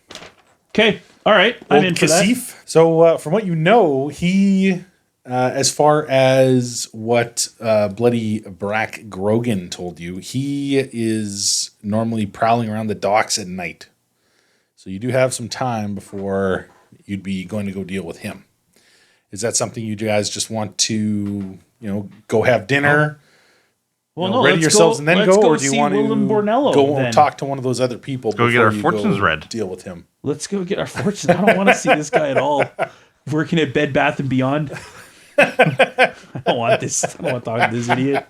Okay. All right. I'm Old in for that. Kasif. So from what you know, he, as far as what Bloody Brack Grogan told you, he is normally prowling around the docks at night. So you do have some time before you'd be going to go deal with him. Is that something you guys just want to, go have dinner? Well, ready yourselves and then let's go, or do you see want Willem to Bornello, go then. talk to one of those other people? Go get before our you fortunes go read. Deal with him. Let's go get our fortune. I don't want to see this guy at all. Working at Bed Bath and Beyond. I don't want this. I don't want to talk to this idiot.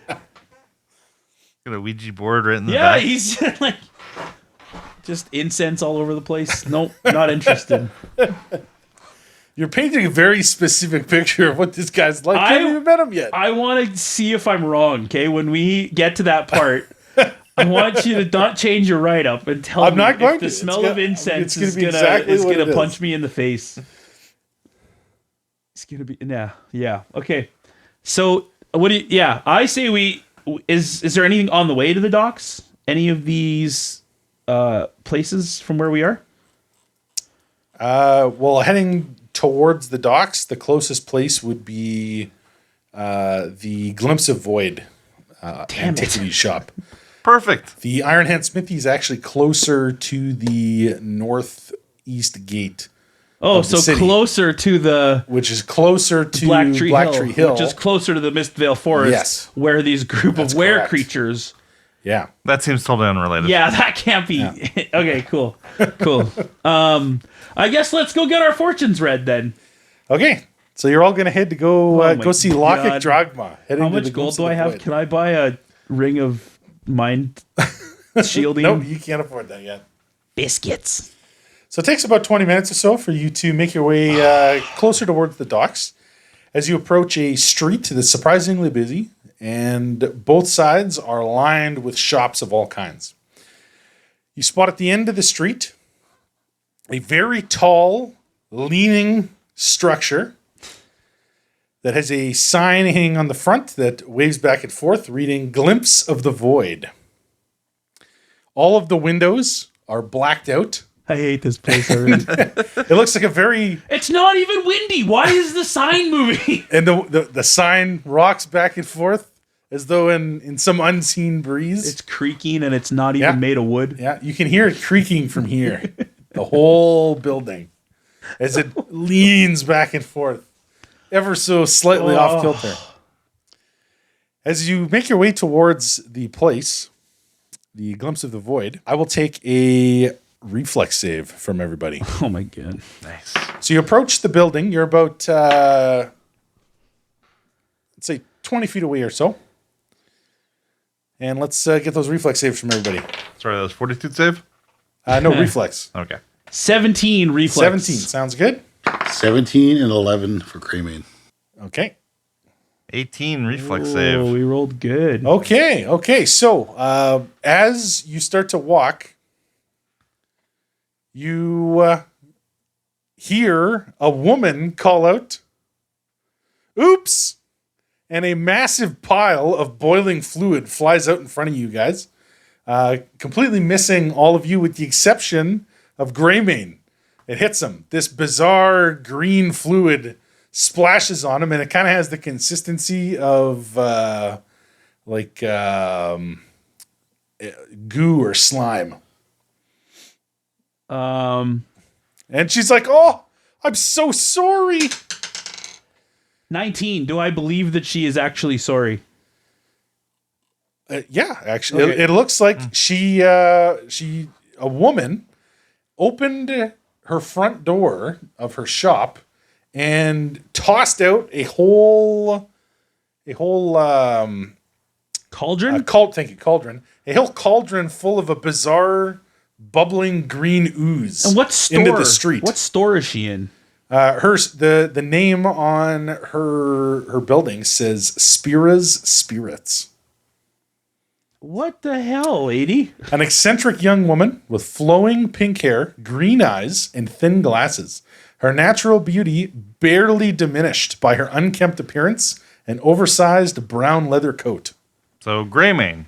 Got a Ouija board right in the Yeah, back. he's like just incense all over the place. Nope, not interested. You're painting a very specific picture of what this guy's like. I haven't even met him yet. I want to see if I'm wrong. Okay, when we get to that part, I want you to not change your write up and tell I'm me not going if the to. smell It's of gonna- incense it's gonna is be gonna exactly what it punch is. me in the face. It's gonna be yeah. Okay, so what do you? Yeah, I say we. Is there anything on the way to the docks? Any of these places from where we are? Well, heading towards the docks, the closest place would be the Glimpse of Void antiquity shop. Perfect. The Iron Hand Smithy is actually closer to the northeast gate, Oh, of the so city. closer to the which is closer to Black Tree Hill, which is Hill. closer to the Mistvale Forest, Yes. where these group That's of were correct. creatures. Yeah. That seems totally unrelated. Yeah, that can't be. Okay, cool. I guess let's go get our fortunes read then. Okay. So you're all going to head to go Oh my go see Loch God. Dragma. Heading How to much the gold Glimpse do of I the have? Void. Can I buy a ring of mind shielding? No, you can't afford that yet. Biscuits. So it takes about 20 minutes or so for you to make your way closer towards the docks. As you approach a street that's surprisingly busy, and both sides are lined with shops of all kinds. You spot at the end of the street a very tall, leaning structure that has a sign hanging on the front that waves back and forth reading Glimpse of the Void. All of the windows are blacked out. I hate this place already. It looks like a very It's not even windy. Why is the sign moving? and the sign rocks back and forth as though in some unseen breeze. It's creaking and it's not even Yeah. made of wood. Yeah, you can hear it creaking from here. The whole building as it leans back and forth, ever so slightly off kilter. As you make your way towards the place, the Glimpse of the Void, I will take a reflex save from everybody. Oh my god. Nice. So you approach the building. You're about, let's say, 20 feet away or so. And let's get those reflex saves from everybody. Sorry, that was fortitude save? No, reflex. Okay. 17 reflex. 17. Sounds good. 17 and 11 for Greymane. Okay. 18 reflex Oh, save. we rolled good. Okay. So, as you start to walk, you hear a woman call out, "Oops!" And a massive pile of boiling fluid flies out in front of you guys, completely missing all of you with the exception of Greymane. It hits him. This bizarre green fluid splashes on him, and it kind of has the consistency of goo or slime. Um, And she's like, "Oh, I'm so sorry." 19. Do I believe that she is actually sorry? Yeah, actually, Okay. it looks like a woman opened her front door of her shop and tossed out a whole Cauldron? cauldron, a whole cauldron full of a bizarre bubbling green ooze And what store? into the street. What store is she in? The name on her building says Spiras Spirits. What the hell, lady? An eccentric young woman with flowing pink hair, green eyes, and thin glasses. Her natural beauty barely diminished by her unkempt appearance and oversized brown leather coat. So Greymane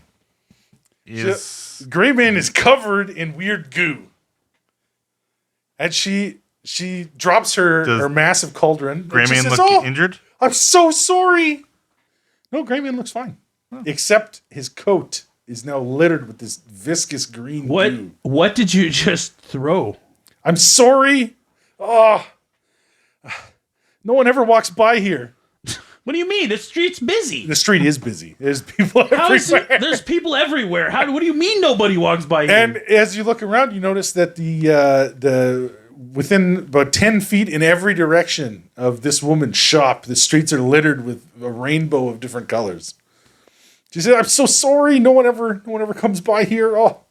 is Greymane is covered in weird goo. And she drops her massive cauldron. and she Greymane says, look "Oh, injured? I'm so sorry." No, Greymane looks fine. Except his coat is now littered with this viscous green goo. What did you just throw? I'm sorry. Oh, no one ever walks by here. What do you mean? The street's busy. The street is busy. There's people How is everywhere. it? There's people everywhere. What do you mean nobody walks by here? And as you look around, you notice that the within about 10 feet in every direction of this woman's shop, the streets are littered with a rainbow of different colors. She said, "I'm so sorry. No one ever comes by here. Oh.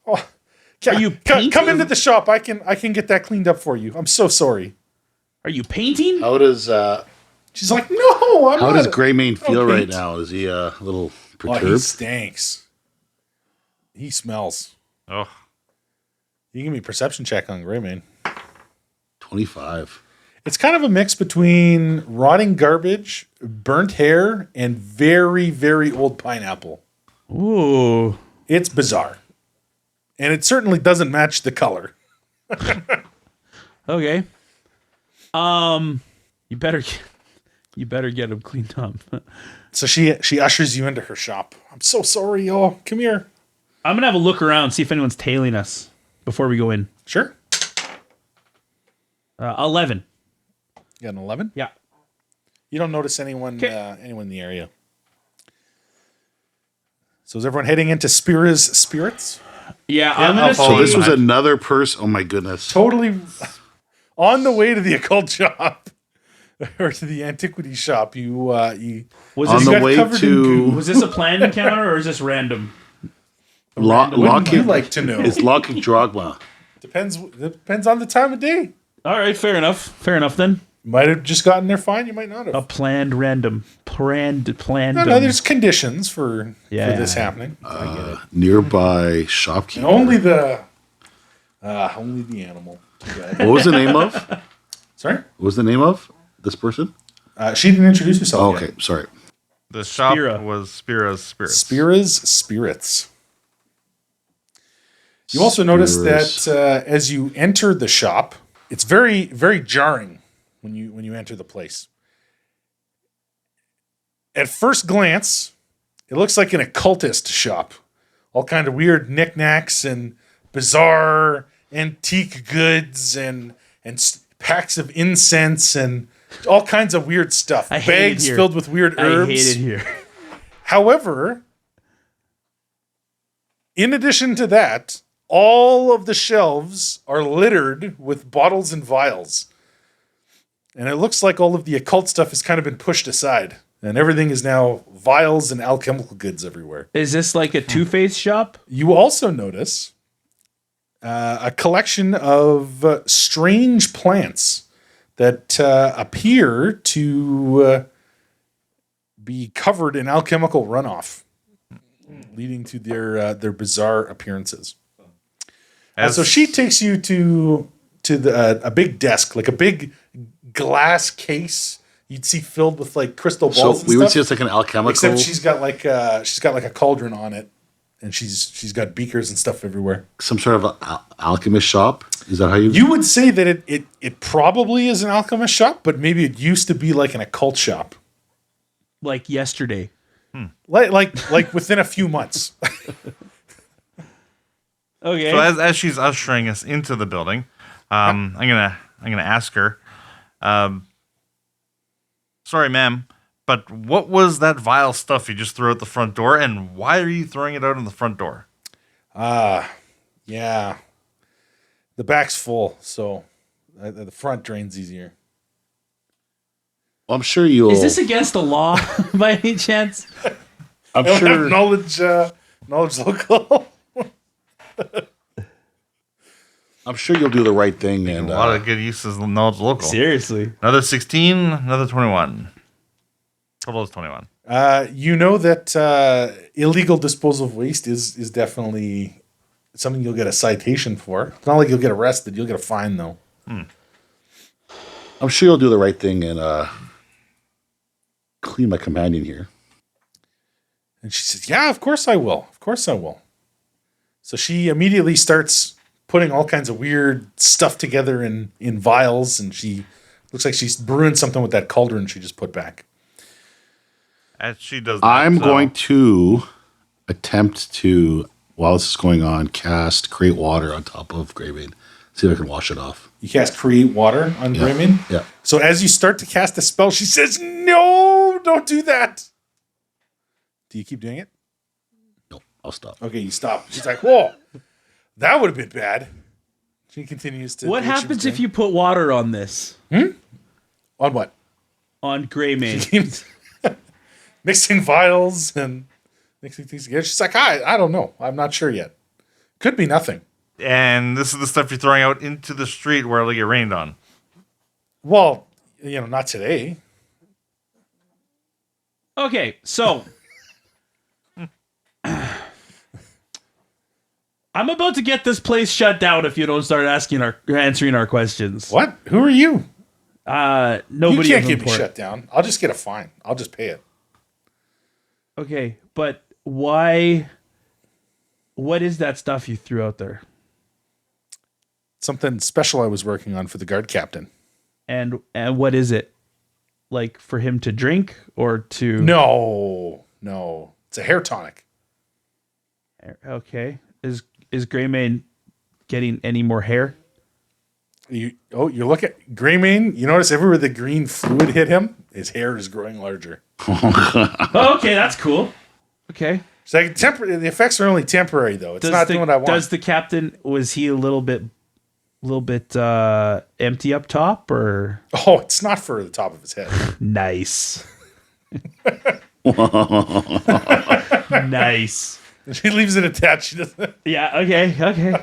Are you come painting? into the shop. I can get that cleaned up for you. I'm so sorry." Are you painting? How does She's like, "No, I'm how not." does Greymane feel right paint. now? Is he a little Oh, perturbed? he stinks. He smells. Oh, You give me a perception check on Greymane. 25. It's kind of a mix between rotting garbage, burnt hair, and very, very old pineapple. Ooh. It's bizarre. And it certainly doesn't match the color. Okay. You better get him cleaned up. So she ushers you into her shop. "I'm so sorry. Oh, come here." I'm gonna have a look around, see if anyone's tailing us before we go in. Sure. 11. You got an 11? Yeah. You don't notice anyone 'Kay. anyone in the area. So is everyone heading into Spiras Spirits? Yeah, I'm I'll gonna follow So this you. was another person. Oh my goodness. Totally on the way to the occult shop or to the antiquity shop. You Was you this, On the got way covered in goo. to was this a planned encounter or is this random? Wouldn't you Lockheed. like to know? It's Lockheed Drogma. Depends on the time of day. All right, fair enough. Fair enough then. Might have just gotten there fine. You might not have. A planned random. Planned. No, there's conditions for Yeah. this happening. Nearby shopkeeper. And only the animal. What was the name of? What Sorry, was the name of this person? she didn't introduce herself. Oh, yet. okay, sorry. the shop Spira. was Spira's Spirits. Spiras Spirits. You also notice Spiras. that as you enter the shop, it's very, very jarring when you enter the place. At first glance, it looks like an occultist shop. All kind of weird knickknacks and bizarre antique goods and packs of incense and all kinds of weird stuff. I hate it Bags here. filled with weird herbs. I hate it here. However, in addition to that, all of the shelves are littered with bottles and vials. And it looks like all of the occult stuff has kind of been pushed aside. And everything is now vials and alchemical goods everywhere. Is this like a Two-Face shop? You also notice a collection of strange plants that appear to be covered in alchemical runoff, leading to their bizarre appearances. So she takes you to a big desk, like a big glass case you'd see filled with like crystal balls. So and we stuff, would see it's like an alchemical. except she's got like a cauldron on it, and she's got beakers and stuff everywhere. Some sort of alchemist shop. Is that how you? You would say that it probably is an alchemist shop, but maybe it used to be like an occult shop, Like yesterday. like within a few months. Okay. So as she's ushering us into the building, I'm gonna ask her. Sorry, ma'am, but what was that vile stuff you just threw out the front door, and why are you throwing it out in the front door? Yeah, the back's full, so the front drains easier. Well, I'm sure you'll. Is this against the law by any chance? I'm I don't sure. have knowledge local. I'm sure you'll do the right thing, and A lot of good uses of knowledge local. Seriously. Another 16, another 21. Total is 21. You know that illegal disposal of waste is definitely something you'll get a citation for. It's not like you'll get arrested; you'll get a fine, though. I'm sure you'll do the right thing and clean my companion here. And she says, "Yeah, of course I will. Of course I will." So she immediately starts putting all kinds of weird stuff together in vials, and she looks like she's brewing something with that cauldron she just put back. As she does that, I'm going to attempt to, while this is going on, create water on top of Greybane. See if I can wash it off. You cast create water on Grayman. Yeah. So as you start to cast a spell, she says, "No, don't do that." Do you keep doing it? No, I'll stop. Okay, you stop. She's like, "Whoa, that would have been bad." She continues to. What do she was happens if doing. you put water on this? On what? On Greymane? Keeps mixing vials and mixing things together. She's like, I don't know. I'm not sure yet. Could be nothing. And this is the stuff you're throwing out into the street where it'll get rained on. Well, not today. Okay, so I'm about to get this place shut down if you don't start answering our questions. What? Who are you? Nobody. You can't of get me import. shut down. I'll just get a fine. I'll just pay it. Okay, but why? What is that stuff you threw out there? Something special I was working on for the guard captain. And what is it? Like for him to drink or to? No. It's a hair tonic. Okay. Is Greymane getting any more hair? You're looking at Greymane. You notice everywhere the green fluid hit him, his hair is growing larger. Oh, okay, that's cool. Okay. It's like the effects are only temporary, though. It's not doing what I want. Does the captain, was he a little bit empty up top or? Oh, it's not for the top of his head. Nice. Nice. She leaves it attached. She doesn't. Yeah. Okay.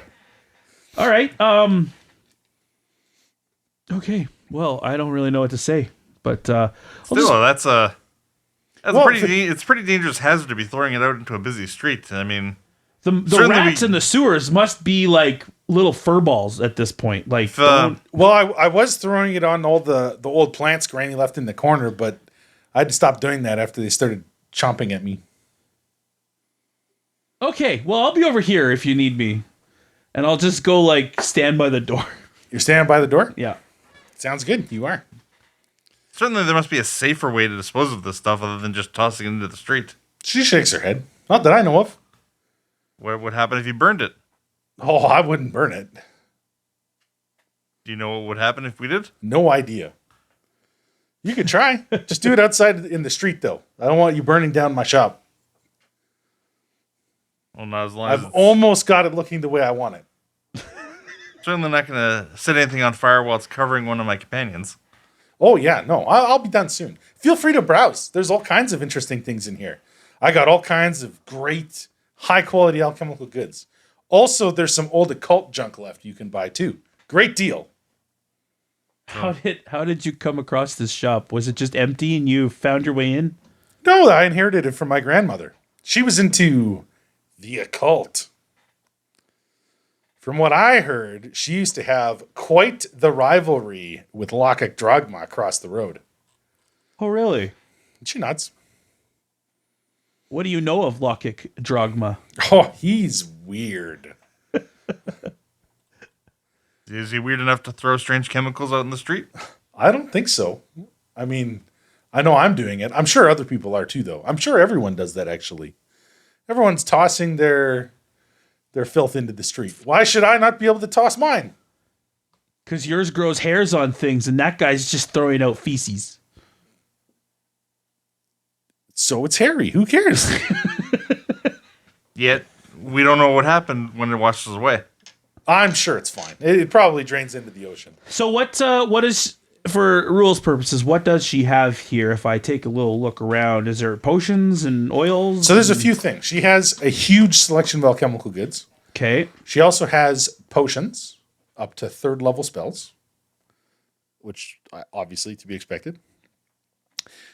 All right. Okay. Well, I don't really know what to say, but I'll Still, just- it's pretty dangerous hazard to be throwing it out into a busy street. I mean, the certainly rats in the sewers must be like little fur balls at this point. Like, if, Well, I was throwing it on all the old plants Granny left in the corner, but I had to stop doing that after they started chomping at me. okay. Well, I'll be over here if you need me, and I'll just go like stand by the door. You're standing by the door? Yeah. Sounds good. You are. certainly there must be a safer way to dispose of this stuff other than just tossing it into the street. She shakes her head. Not that I know of. What would happen if you burned it? Oh, I wouldn't burn it. Do you know what would happen if we did? No idea. You could try. Just do it outside in the street, though. I don't want you burning down my shop. Well, not as long as I've it's almost got it looking the way I want it. certainly not going to set anything on fire while it's covering one of my companions. Oh, yeah. No, I'll be done soon. Feel free to browse. There's all kinds of interesting things in here. I got all kinds of great, high-quality alchemical goods. Also, there's some old occult junk left you can buy too. Great deal. How did you come across this shop? Was it just empty and you found your way in? No, I inherited it from my grandmother. She was into the occult. From what I heard, she used to have quite the rivalry with Lokic Drogma across the road. Oh, really? She nuts. What do you know of Lokic Drogma? Oh, he's weird. Is he weird enough to throw strange chemicals out in the street? I don't think so. I mean, I know I'm doing it. I'm sure other people are too, though. I'm sure everyone does that, actually. Everyone's tossing their filth into the street. Why should I not be able to toss mine? Because yours grows hairs on things, and that guy's just throwing out feces. So it's hairy. Who cares? Yet, we don't know what happened when it washes away. I'm sure it's fine. It probably drains into the ocean. So what is, for rules purposes, what does she have here? If I take a little look around, is there potions and oils? So there's a few things. She has a huge selection of alchemical goods. Okay. She also has potions up to 3rd level spells, which obviously to be expected.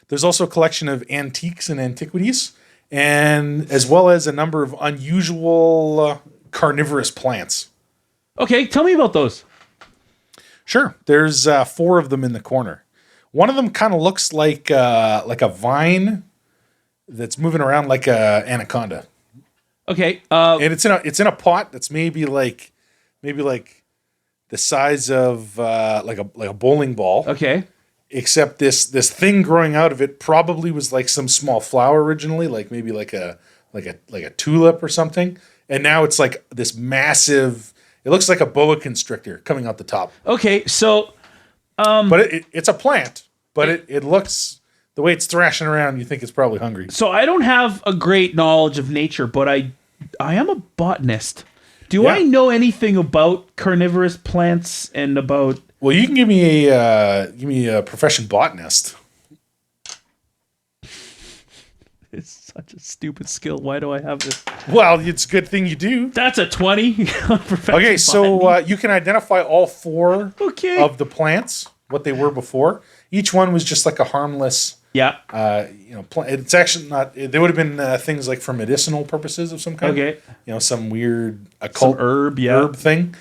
There's also a collection of antiques and antiquities, and as well as a number of unusual carnivorous plants. Okay, tell me about those. Sure. There's 4 of them in the corner. One of them kind of looks like a vine that's moving around like a anaconda. Okay. And it's in a pot that's maybe like the size of like a bowling ball. Okay. Except this thing growing out of it probably was like some small flower originally, like maybe like a tulip or something. And now it's like this massive. It looks like a boa constrictor coming out the top. Okay. So. But it's a plant. But it looks, the way it's thrashing around, you think it's probably hungry. So I don't have a great knowledge of nature, but I am a botanist. Do I know anything about carnivorous plants and about? Well, you can give me a profession botanist. It's such a stupid skill. Why do I have this? Well, it's a good thing you do. That's a 20. Okay, so you can identify all 4 Okay. of the plants, what they were before. Each one was just like a harmless, Yeah. plant. It's actually not. They would have been things like for medicinal purposes of some kind. Okay. Some weird occult Some herb, yeah. herb thing.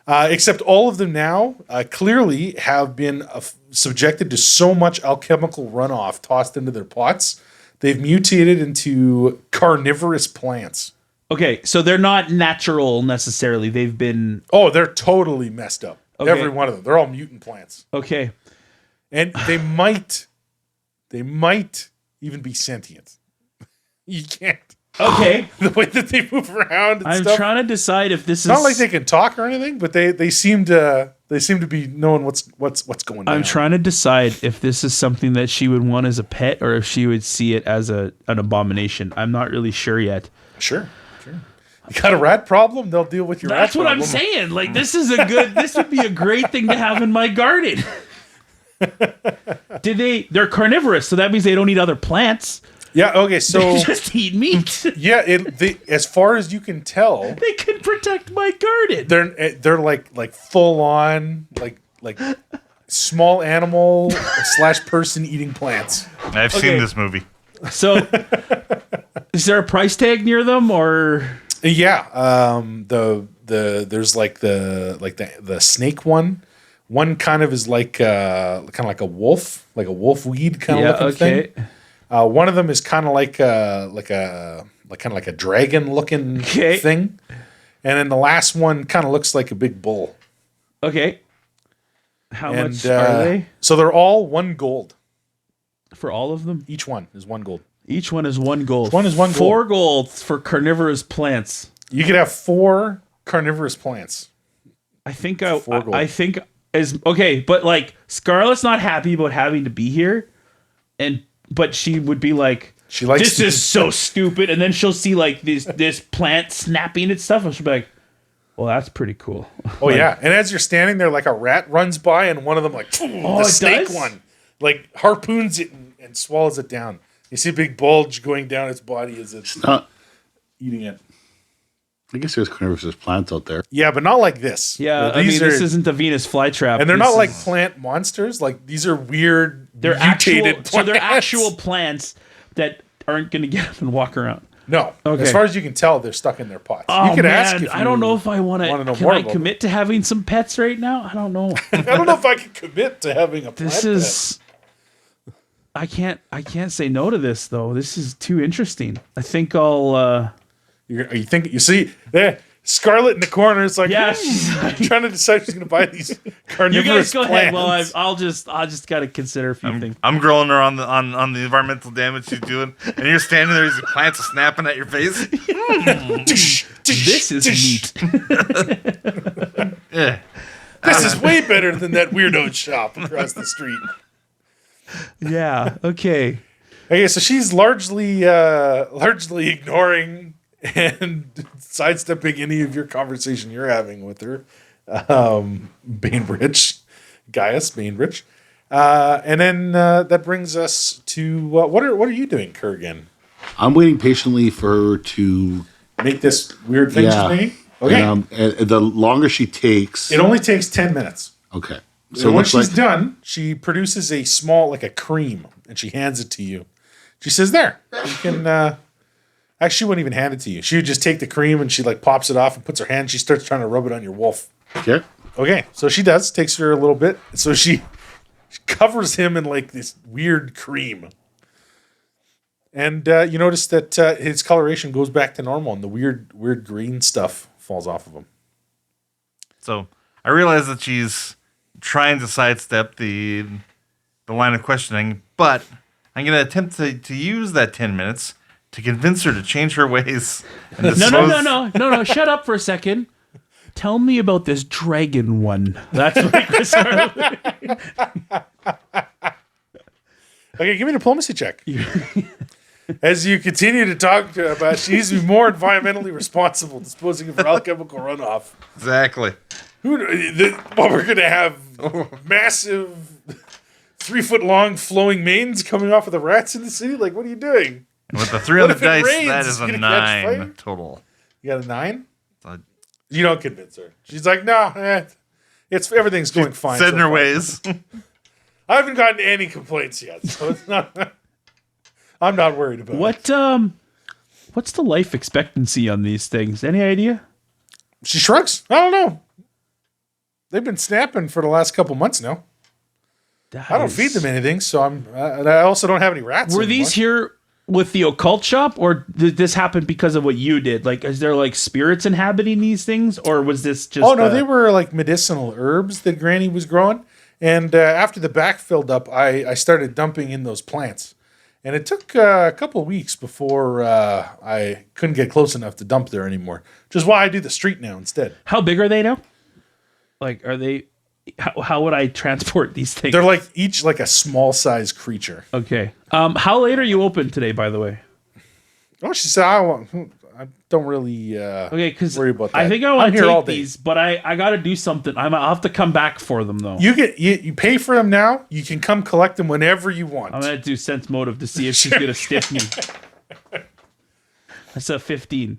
Except all of them now clearly have been subjected to so much alchemical runoff tossed into their pots. They've mutated into carnivorous plants. Okay, so they're not natural necessarily. They've been Oh, they're totally messed up. Okay. Every one of them. They're all mutant plants. okay. And they might even be sentient. You can't. Okay. The way that they move around and I'm stuff. trying to decide if this is It's not like they can talk or anything, but they seem to be knowing what's going on. I'm trying to decide if this is something that she would want as a pet or if she would see it as an abomination. I'm not really sure yet. Sure. You got a rat problem? They'll deal with your That's rat what problem. I'm saying. Like this would be a great thing to have in my garden. They're carnivorous, so that means they don't eat other plants. Yeah, okay, so They just eat meat. yeah, as far as you can tell, They can protect my garden. they're like full on like small animal / person eating plants. I've seen this movie. So, is there a price tag near them, or Yeah, there's like the snake one. One kind of is like a wolf, like a wolf weed kind of looking thing. One of them is kind of like a dragon looking thing, and then the last one kind of looks like a big bull. Okay. How much are they? So they're all 1 gold. For all of them? Each one is 1 gold. Each one is 1 gold. One is 1 gold. 4 gold for carnivorous plants. You could have 4 carnivorous plants. I think 4 gold. I think is okay, but like Scarlett's not happy about having to be here, but she would be like, She likes this is so stupid, and then she'll see like this plant snapping and stuff, and she'll be like, well, that's pretty cool. Oh yeah, and as you're standing there, like a rat runs by, and one of them the snake does? one harpoons it and swallows it down. You see a big bulge going down its body as it's eating it. I guess there's carnivorous plants out there. Yeah, but not like this. Yeah, I mean, this isn't the Venus flytrap. And they're This not like is- plant monsters. Like, these are weird, they're mutated actual. plants. So they're actual plants that aren't going to get up and walk around. No. Okay. As far as you can tell, they're stuck in their pots. Oh, you can man, ask if I don't know if I want wanna know to. Can more I about commit to having some pets right now? I don't know. I don't know if I can commit to having a plant This is. I can't say no to this though. This is too interesting. I think I'll. You think you see there, Scarlet in the corner. It's like, Yeah, she's like- trying to decide if she's going to buy these You carnivorous guys go ahead. Well, plants. I'll just got to consider a few things. I'm grilling her on the environmental damage she's doing, and you're standing there, these plants are snapping at your face. This is neat. Yeah. This is way better than that weirdo shop across the street. Yeah. Okay. Okay, so she's largely ignoring and sidestepping any of your conversation you're having with her, Gaius Bainbridge. And then that brings us to what are you doing, Kurgan? I'm waiting patiently for her to. Make this weird thing she's making? Okay. And the longer she takes. It only takes 10 minutes. Okay. So it when looks she's like- done, she produces a small, like a cream, and she hands it to you. She says, "There, you can." Actually, she wouldn't even hand it to you. She would just take the cream and she like pops it off and puts her hand. She starts trying to rub it on your wolf. Okay. Okay, so she does. Takes her a little bit. So she covers him in like this weird cream. And you notice that his coloration goes back to normal, and the weird green stuff falls off of him. So I realize that she's trying to sidestep the line of questioning, but I'm going to attempt to use that 10 minutes to convince her to change her ways. And No. Shut up for a second. Tell me about this dragon one. That's what Chris Okay, give me a diplomacy check. As you continue to talk to her about she needs to be more environmentally responsible, disposing of her alchemical runoff. Exactly. We're going to have massive 3-foot-long flowing manes coming off of the rats in the city? Like, what are you doing? And with the 300 What if it dice, rains? that It's is a gonna catch fire? 9 total. You got a 9? So You don't convince her. She's like, no, everything's going fine. set so in her far." ways. I haven't gotten any complaints yet, so it's not. I'm not worried about it. What's the life expectancy on these things? Any idea? She shrugs. I don't know. They've been snapping for the last couple months now. I don't feed them anything, so and I also don't have any rats. Were anymore. these here with the occult shop, or did this happen because of what you did? Like, is there like spirits inhabiting these things, or was this just? Oh no, they were like medicinal herbs that Granny was growing, and after the back filled up, I started dumping in those plants, and it took a couple of weeks before I couldn't get close enough to dump there anymore. Which is why I do the street now instead. How big are they now? Like, are they? How would I transport these things? They're like each like a small size creature. Okay. How late are you open today, by the way? Oh, she said, I don't really Okay, because worry about that. I think I I'm want to here all take day. these, but I got to do something. I'll have to come back for them though. You pay for them now. You can come collect them whenever you want. I'm gonna do sense motive to see if she's gonna stiff me. That's a 15.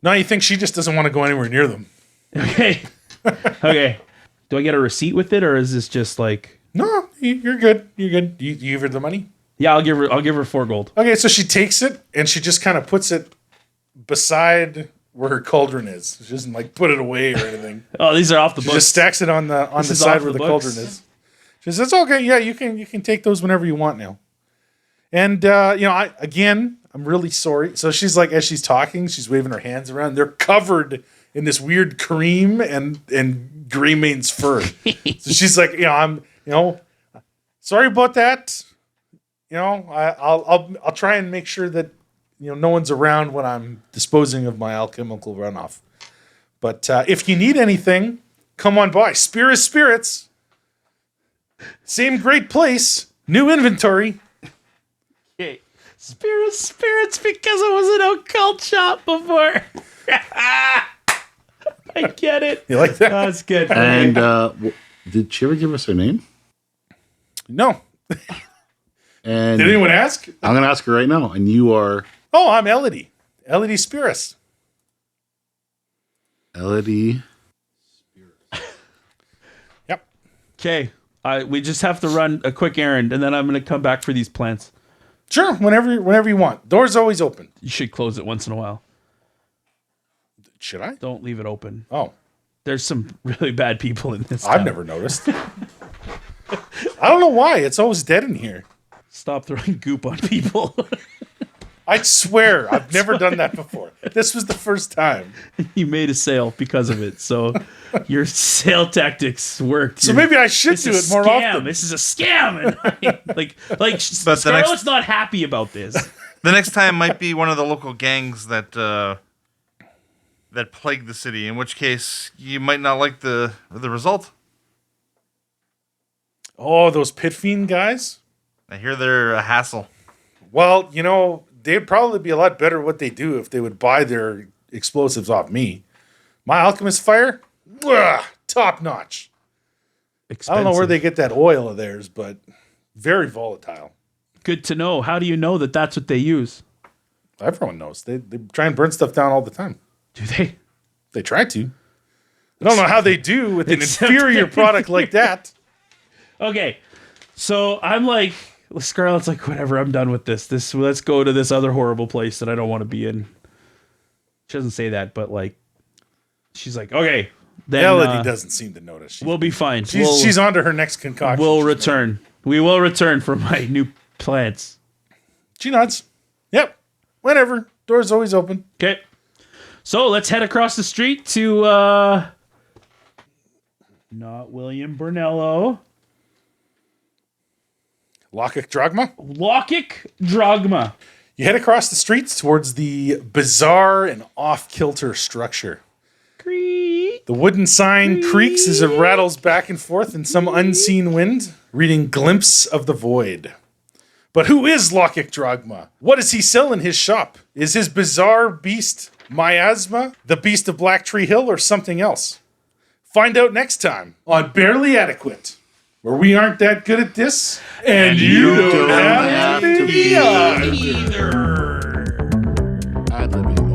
No, you think she just doesn't want to go anywhere near them? Okay. Okay. Do I get a receipt with it, or is this just like? No, you're good. You're good. You give her the money. Yeah, I'll give her 4 gold. Okay, so she takes it and she just kind of puts it beside where her cauldron is. She doesn't like put it away or anything. Oh, these are off the She books. just stacks it on the is side off where the the books. cauldron is. She says, "It's okay. Yeah, you can take those whenever you want now." And I'm really sorry. So she's like, as she's talking, she's waving her hands around. They're covered in this weird cream and Greymane's fur. So she's like, I'm sorry about that. I'll try and make sure that no one's around when I'm disposing of my alchemical runoff. But if you need anything, come on by. Spiras Spirits. Same great place. New inventory. Okay. Spirits because it was an occult shop before. I get it. You like that? That's good. And did she ever give us her name? No. And Did anyone ask? I'm going to ask her right now. And you are. Oh, I'm Elodie. Elodie Spiras. Elodie. Yep. Okay. We just have to run a quick errand, and then I'm going to come back for these plants. Sure, whenever you want. Door's always open. You should close it once in a while. Should I? Don't leave it open. Oh, There's some really bad people in this I've town. never noticed. I don't know why. It's always dead in here. Stop throwing goop on people. I swear, I've never done that before. This was the first time. You made a sale because of it, so your sale tactics worked. So maybe I should It's do a it more scam. often. This is a scam. And like But the next- Scarlett's not happy about this. The next time might be one of the local gangs that plague the city. In which case, you might not like the result. Oh, those pit fiend guys? I hear they're a hassle. Well, they'd probably be a lot better at what they do if they would buy their explosives off me. My alchemist fire? Top notch. Expensive. I don't know where they get that oil of theirs, but very volatile. Good to know. How do you know that that's what they use? Everyone knows. They try and burn stuff down all the time. Do they? They try to. I don't know how they do with an Except inferior they- product like that. Okay, so I'm like, Scarlett's like, whatever, I'm done with this. Let's go to this other horrible place that I don't want to be in. She doesn't say that, but like, she's like, okay, then Elodie doesn't seem to notice. we'll be fine. She's on to her next concoction. We'll return. We will return for my new plants. She nods. Yep. Whenever. Door's always open. Okay, so let's head across the street to not William Brunello. Lockett Drogma. Lockik Drogma. You head across the streets towards the bizarre and off-kilter structure. Creak. The wooden sign creaks as it rattles back and forth in some unseen wind, reading Glimpse of the Void. But who is Lockett Drogma? What does he sell in his shop? Is his bizarre beast miasma, the beast of Black Tree Hill, or something else? Find out next time on Barely Adequate, where we aren't that good at this, and you don't have to be either. Ad-libbing.